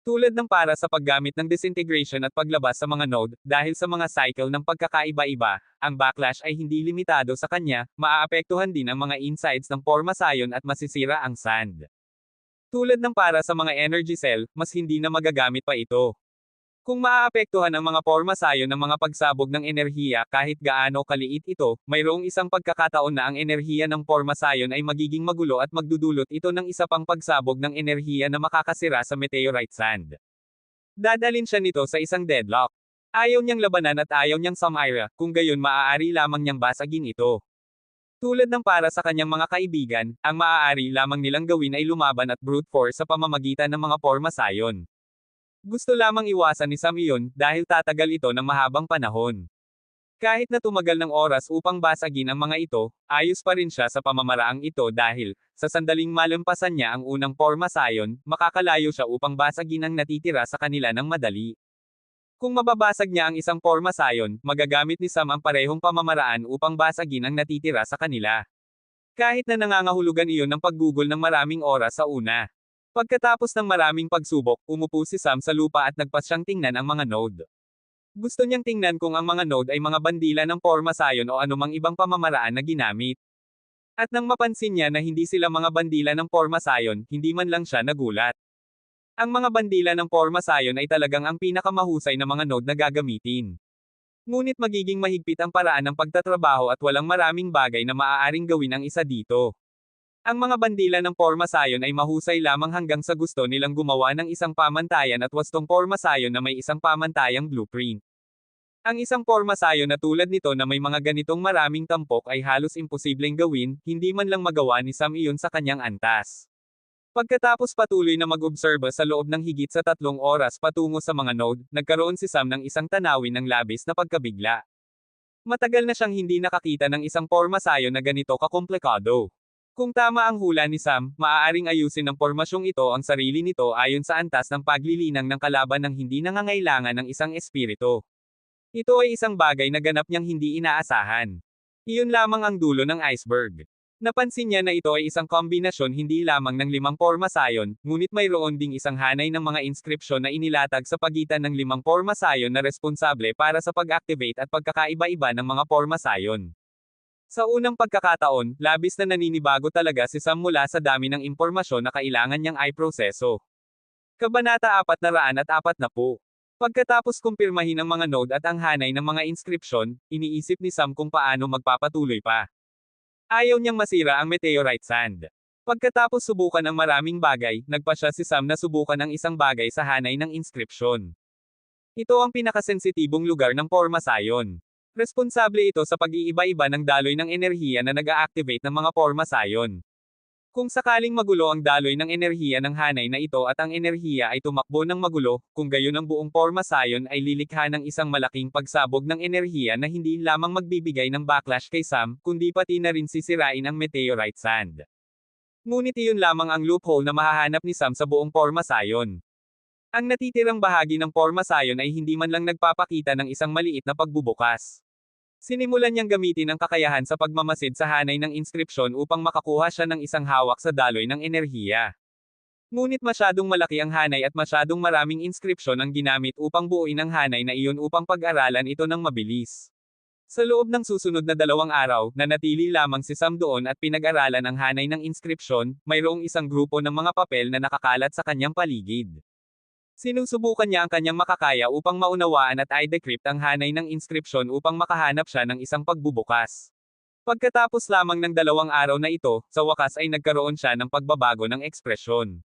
Tulad ng para sa paggamit ng disintegration at paglabas sa mga node, dahil sa mga cycle ng pagkakaiba-iba, ang backlash ay hindi limitado sa kanya, maaapektuhan din ang mga insides ng Pormasayon at masisira ang sand. Tulad ng para sa mga energy cell, mas hindi na magagamit pa ito. Kung maaapektuhan ang mga Pormasayon ng mga pagsabog ng enerhiya kahit gaano kaliit ito, mayroong isang pagkakataon na ang enerhiya ng Pormasayon ay magiging magulo at magdudulot ito ng isa pang pagsabog ng enerhiya na makakasira sa meteorite sand. Dadalhin siya nito sa isang deadlock. Ayaw niyang labanan at ayaw niyang sumira, kung gayon maaari lamang niyang basagin ito. Tulad ng para sa kanyang mga kaibigan, ang maaari lamang nilang gawin ay lumaban at brute force sa pamamagitan ng mga Pormasayon. Gusto lamang iwasan ni Sam iyon, dahil tatagal ito ng mahabang panahon. Kahit na tumagal ng oras upang basagin ang mga ito, ayos pa rin siya sa pamamaraang ito dahil, sa sandaling malampasan niya ang unang Pormasayon, makakalayo siya upang basagin ang natitira sa kanila ng madali. Kung mababasag niya ang isang Pormasayon, magagamit ni Sam ang parehong pamamaraan upang basagin ang natitira sa kanila. Kahit na nangangahulugan iyon ng paggugol ng maraming oras sa una. Pagkatapos ng maraming pagsubok, umupo si Sam sa lupa at nagpas siyang tingnan ang mga node. Gusto niyang tingnan kung ang mga node ay mga bandila ng Pormasayon o anumang ibang pamamaraan na ginamit. At nang mapansin niya na hindi sila mga bandila ng Pormasayon, hindi man lang siya nagulat. Ang mga bandila ng Pormasayon ay talagang ang pinakamahusay na mga node na gagamitin. Ngunit magiging mahigpit ang paraan ng pagtatrabaho at walang maraming bagay na maaaring gawin ang isa dito. Ang mga bandila ng Pormasayon ay mahusay lamang hanggang sa gusto nilang gumawa ng isang pamantayan at wastong Pormasayon na may isang pamantayang blueprint. Ang isang Pormasayon na tulad nito na may mga ganitong maraming tampok ay halos imposibleng gawin, hindi man lang magawa ni Sam iyon sa kanyang antas. Pagkatapos patuloy na mag-obserba sa loob ng higit sa 3 oras patungo sa mga node, nagkaroon si Sam ng isang tanawin ng labis na pagkabigla. Matagal na siyang hindi nakakita ng isang Pormasayon na ganito kakomplikado. Kung tama ang hula ni Sam, maaaring ayusin ng pormasyong ito ang sarili nito ayon sa antas ng paglilinang ng kalaban ng hindi nangangailangan ng isang espiritu. Ito ay isang bagay na ganap niyang hindi inaasahan. Iyon lamang ang dulo ng iceberg. Napansin niya na ito ay isang kombinasyon hindi lamang ng 5 Pormasayon, ngunit mayroon ding isang hanay ng mga inskripsyon na inilatag sa pagitan ng 5 Pormasayon na responsable para sa pag-activate at pagkakaiba-iba ng mga Pormasayon. Sa unang pagkakataon, labis na naninibago talaga si Sam mula sa dami ng impormasyon na kailangan niyang iproseso. Kabanata 440. Pagkatapos kumpirmahin ang mga node at ang hanay ng mga inskripsyon, iniisip ni Sam kung paano magpapatuloy pa. Ayaw niyang masira ang meteorite sand. Pagkatapos subukan ang maraming bagay, nagpasya si Sam na subukan ang isang bagay sa hanay ng inskripsyon. Ito ang pinakasensitibong lugar ng Pormasayon. Responsable ito sa pag-iiba-iba ng daloy ng enerhiya na nag-a-activate ng mga Pormasayon. Kung sakaling magulo ang daloy ng enerhiya ng hanay na ito at ang enerhiya ay tumakbo ng magulo, kung gayon ang buong Pormasayon ay lilikha ng isang malaking pagsabog ng enerhiya na hindi lamang magbibigay ng backlash kay Sam, kundi pati na rin sisirain ang meteorite sand. Ngunit iyon lamang ang loophole na mahahanap ni Sam sa buong Pormasayon. Ang natitirang bahagi ng Pormasayon ay hindi man lang nagpapakita ng isang maliit na pagbubukas. Sinimulan niyang gamitin ang kakayahan sa pagmamasid sa hanay ng inskripsyon upang makakuha siya ng isang hawak sa daloy ng enerhiya. Ngunit masyadong malaki ang hanay at masyadong maraming inskripsyon ang ginamit upang buuin ang hanay na iyon upang pag-aralan ito ng mabilis. Sa loob ng susunod na 2 araw, nanatili lamang si Sam doon at pinag-aralan ang hanay ng inskripsyon, mayroong isang grupo ng mga papel na nakakalat sa kanyang paligid. Sinusubukan niya ang kanyang makakaya upang maunawaan at i-decrypt ang hanay ng inskripsyon upang makahanap siya ng isang pagbubukas. Pagkatapos lamang ng 2 araw na ito, sa wakas ay nagkaroon siya ng pagbabago ng ekspresyon.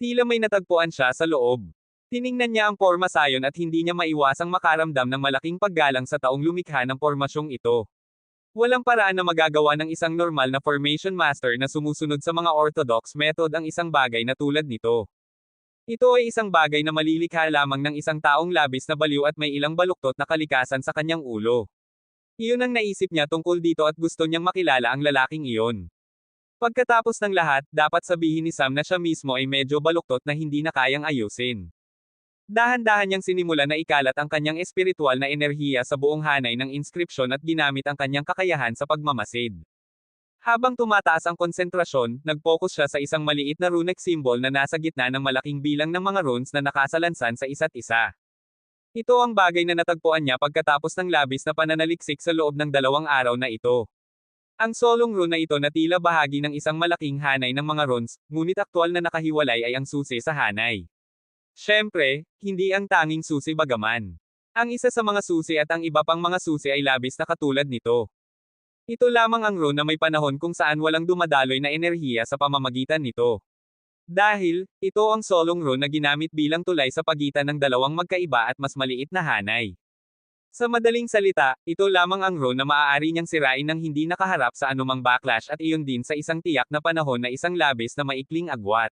Tila may natagpuan siya sa loob. Tiningnan niya ang porma sayon at hindi niya maiwasang makaramdam ng malaking paggalang sa taong lumikha ng pormasyong ito. Walang paraan na magagawa ng isang normal na formation master na sumusunod sa mga orthodox method ang isang bagay na tulad nito. Ito ay isang bagay na malilikha lamang ng isang taong labis na baliw at may ilang baluktot na kalikasan sa kanyang ulo. Iyon ang naisip niya tungkol dito at gusto niyang makilala ang lalaking iyon. Pagkatapos ng lahat, dapat sabihin ni Sam na siya mismo ay medyo baluktot na hindi na kayang ayusin. Dahan-dahan niyang sinimulan na ikalat ang kanyang espiritual na enerhiya sa buong hanay ng inskripsyon at ginamit ang kanyang kakayahan sa pagmamasid. Habang tumataas ang konsentrasyon, nag-focus siya sa isang maliit na runic symbol na nasa gitna ng malaking bilang ng mga runes na nakasalansan sa isa't isa. Ito ang bagay na natagpuan niya pagkatapos ng labis na pananaliksik sa loob ng 2 araw na ito. Ang solong rune na ito na tila bahagi ng isang malaking hanay ng mga runes, ngunit aktwal na nakahiwalay ay ang susi sa hanay. Siyempre, hindi ang tanging susi bagaman. Ang isa sa mga susi at ang iba pang mga susi ay labis na katulad nito. Ito lamang ang rune na may panahon kung saan walang dumadaloy na enerhiya sa pamamagitan nito. Dahil, ito ang solong rune na ginamit bilang tulay sa pagitan ng dalawang magkaiba at mas maliit na hanay. Sa madaling salita, ito lamang ang rune na maaari niyang sirain ng hindi nakaharap sa anumang backlash at iyon din sa isang tiyak na panahon na isang labis na maikling agwat.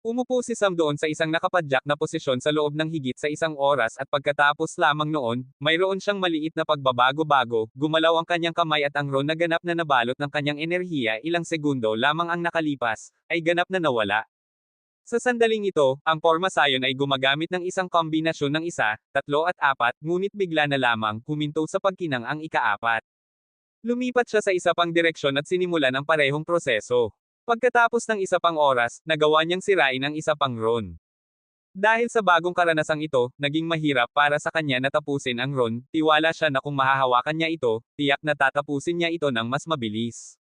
Umupo si Sam doon sa isang nakapadyak na posisyon sa loob ng higit sa 1 oras at pagkatapos lamang noon, mayroon siyang maliit na pagbabago-bago, gumalaw ang kanyang kamay at ang rune na ganap na nabalot ng kanyang enerhiya ilang segundo lamang ang nakalipas, ay ganap na nawala. Sa sandaling ito, ang porma sayon ay gumagamit ng isang kombinasyon ng 1, 3 at 4, ngunit bigla na lamang huminto sa pagkinang ang ika-4. Lumipat siya sa isa pang direksyon at sinimulan ang parehong proseso. Pagkatapos ng 1 pang oras, nagawa niyang sirain ang 1 pang rune. Dahil sa bagong karanasang ito, naging mahirap para sa kanya na tapusin ang rune, tiwala siya na kung mahahawakan niya ito, tiyak na tatapusin niya ito ng mas mabilis.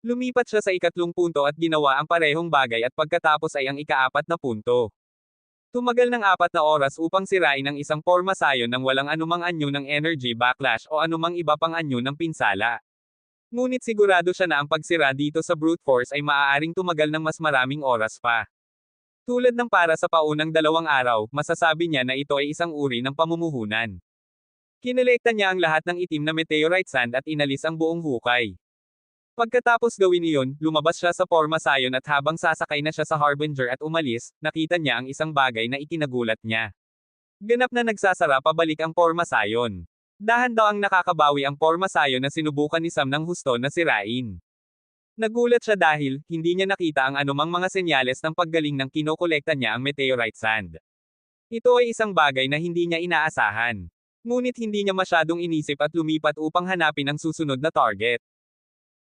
Lumipat siya sa 3 punto at ginawa ang parehong bagay at pagkatapos ay ang ika-4 na punto. Tumagal ng 4 na oras upang sirain ang isang porma sayon nang walang anumang anyo ng energy backlash o anumang iba pang anyo ng pinsala. Ngunit sigurado siya na ang pagsira dito sa brute force ay maaaring tumagal ng mas maraming oras pa. Tulad ng para sa paunang 2 araw, masasabi niya na ito ay isang uri ng pamumuhunan. Kinolekta niya ang lahat ng itim na meteorite sand at inalis ang buong hukay. Pagkatapos gawin iyon, lumabas siya sa porma sayon at habang sasakay na siya sa Harbinger at umalis, nakita niya ang isang bagay na ikinagulat niya. Ganap na nagsasara pabalik ang porma sayon. Dahan daw ang nakakabawi ang porma sayon na sinubukan ni Sam ng husto na sirain. Nagulat siya dahil, hindi niya nakita ang anumang mga senyales ng paggaling ng kinokolekta niya ang meteorite sand. Ito ay isang bagay na hindi niya inaasahan. Ngunit hindi niya masyadong inisip at lumipat upang hanapin ang susunod na target.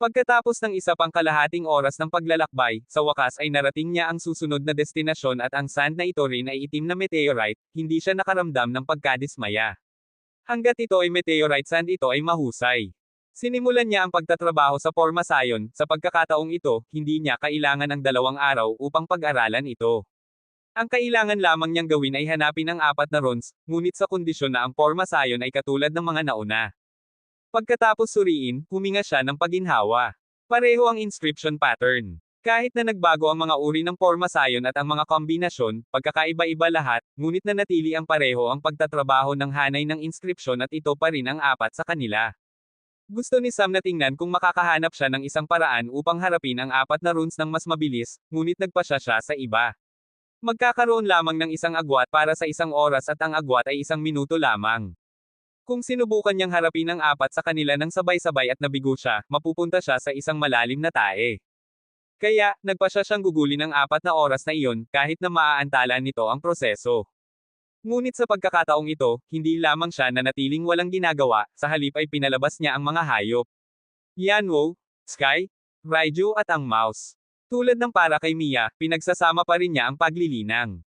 Pagkatapos ng 1 pang kalahating oras ng paglalakbay, sa wakas ay narating niya ang susunod na destinasyon at ang sand na ito rin ay itim na meteorite, hindi siya nakaramdam ng pagkadismaya. Hanggat ito ay meteorite sand ito ay mahusay. Sinimulan niya ang pagtatrabaho sa porma sayon, sa pagkakataong ito, hindi niya kailangan ng 2 araw upang pag-aralan ito. Ang kailangan lamang niyang gawin ay hanapin ang 4 na runes, ngunit sa kondisyon na ang porma sayon ay katulad ng mga nauna. Pagkatapos suriin, huminga siya ng paginhawa. Pareho ang inscription pattern. Kahit na nagbago ang mga uri ng porma sayon at ang mga kombinasyon, pagkakaiba-iba lahat, ngunit nanatili ang pareho ang pagtatrabaho ng hanay ng inscription at ito pa rin ang 4 sa kanila. Gusto ni Sam na tingnan kung makakahanap siya ng isang paraan upang harapin ang 4 na runes ng mas mabilis, ngunit nagpasya siya sa iba. Magkakaroon lamang ng isang agwat para sa 1 oras at ang agwat ay 1 minuto lamang. Kung sinubukan niyang harapin ang 4 sa kanila ng sabay-sabay at nabigo siya, mapupunta siya sa isang malalim na tae. Kaya, nagpasya siyang gugulin ng 4 na oras na iyon, kahit na maaantala nito ang proseso. Ngunit sa pagkakataong ito, hindi lamang siya na natiling walang ginagawa, sa halip ay pinalabas niya ang mga hayop. Yanwo, Sky, Raiju at ang mouse. Tulad ng para kay Mia, pinagsasama pa rin niya ang paglilinang.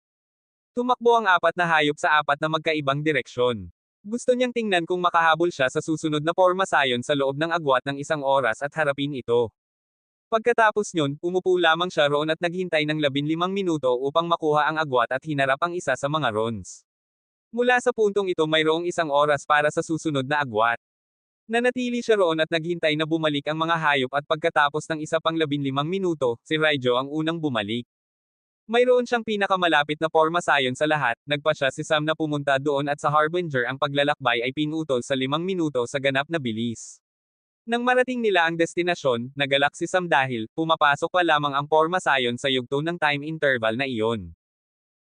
Tumakbo ang apat na hayop sa apat na magkaibang direksyon. Gusto niyang tingnan kung makahabol siya sa susunod na pormasayon sa loob ng agwat ng 1 oras at harapin ito. Pagkatapos nyon, umupo lamang siya roon at naghintay ng 15 minuto upang makuha ang agwat at hinarap ang isa sa mga rons. Mula sa puntong ito mayroong 1 oras para sa susunod na agwat. Nanatili siya roon at naghintay na bumalik ang mga hayop at pagkatapos ng isa pang 15 minuto, si Raijo ang unang bumalik. Mayroon siyang pinakamalapit na pormasayon sa lahat, nagpa siya si Sam na pumunta doon at sa Harbinger ang paglalakbay ay pinutol sa 5 minuto sa ganap na bilis. Nang marating nila ang destinasyon, nagalak si Sam dahil, pumapasok pa lamang ang pormasayon sa yugto ng time interval na iyon.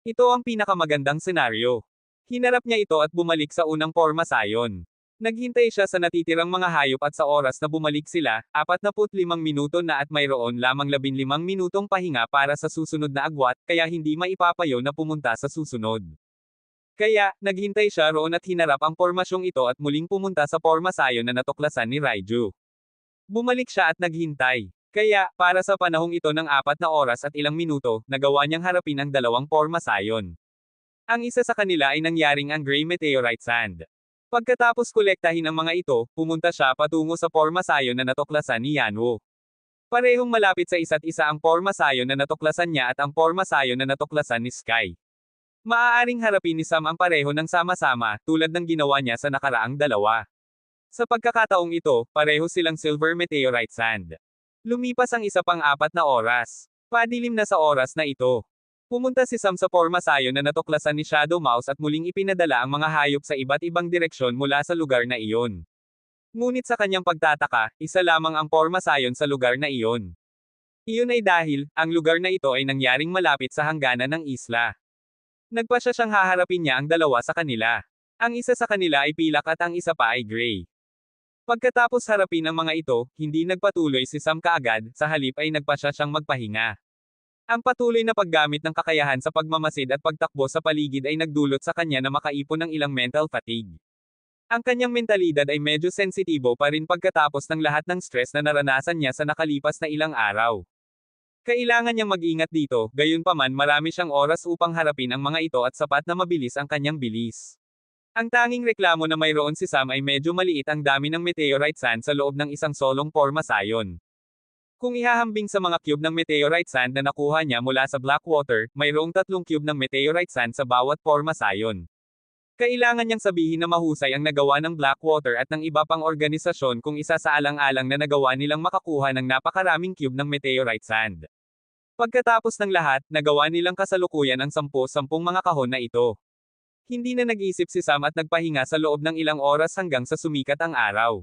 Ito ang pinakamagandang senaryo. Hinarap niya ito at bumalik sa unang pormasayon. Naghintay siya sa natitirang mga hayop at sa oras na bumalik sila, 45 minuto na at mayroon lamang 15 minutong pahinga para sa susunod na agwat, kaya hindi maipapayo na pumunta sa susunod. Kaya, naghintay siya roon at hinarap ang pormasyong ito at muling pumunta sa pormasayon na natuklasan ni Raiju. Bumalik siya at naghintay. Kaya, para sa panahong ito ng 4 na oras at ilang minuto, nagawa niyang harapin ang dalawang pormasayon. Ang isa sa kanila ay nangyaring ang Gray Meteorite Sand. Pagkatapos kolektahin ang mga ito, pumunta siya patungo sa pormasayon na natuklasan ni Yanwo. Parehong malapit sa isa't isa ang pormasayon na natuklasan niya at ang pormasayon na natuklasan ni Sky. Maaaring harapin ni Sam ang pareho ng sama-sama, tulad ng ginawa niya sa nakaraang dalawa. Sa pagkakataong ito, pareho silang Silver Meteorite Sand. Lumipas ang isa pang 4 na oras. Padilim na sa oras na ito. Pumunta si Sam sa pormasayon na natuklasan ni Shadow Mouse at muling ipinadala ang mga hayop sa iba't ibang direksyon mula sa lugar na iyon. Ngunit sa kanyang pagtataka, isa lamang ang pormasayon sa lugar na iyon. Iyon ay dahil, ang lugar na ito ay nangyaring malapit sa hangganan ng isla. Nagpa siya siyang haharapin niya ang dalawa sa kanila. Ang isa sa kanila ay pilak at ang isa pa ay gray. Pagkatapos harapin ang mga ito, hindi nagpatuloy si Sam kaagad, sa halip ay nagpa siya siyang magpahinga. Ang patuloy na paggamit ng kakayahan sa pagmamasid at pagtakbo sa paligid ay nagdulot sa kanya na makaipon ng ilang mental fatigue. Ang kanyang mentalidad ay medyo sensitibo pa rin pagkatapos ng lahat ng stress na naranasan niya sa nakalipas na ilang araw. Kailangan niyang mag-ingat dito, gayunpaman marami siyang oras upang harapin ang mga ito at sapat na mabilis ang kanyang bilis. Ang tanging reklamo na mayroon si Sam ay medyo maliit ang dami ng meteorite sand sa loob ng isang solong pormasayon. Kung ihahambing sa mga cube ng meteorite sand na nakuha niya mula sa Blackwater, mayroong 3 cube ng meteorite sand sa bawat pormasayon. Kailangan niyang sabihin na mahusay ang nagawa ng Blackwater at ng iba pang organisasyon kung isa sa alang-alang na nagawa nilang makakuha ng napakaraming cube ng meteorite sand. Pagkatapos ng lahat, nagawa nilang kasalukuyan ang 10 mga kahon na ito. Hindi na nag-isip si Sam at nagpahinga sa loob ng ilang oras hanggang sa sumikat ang araw.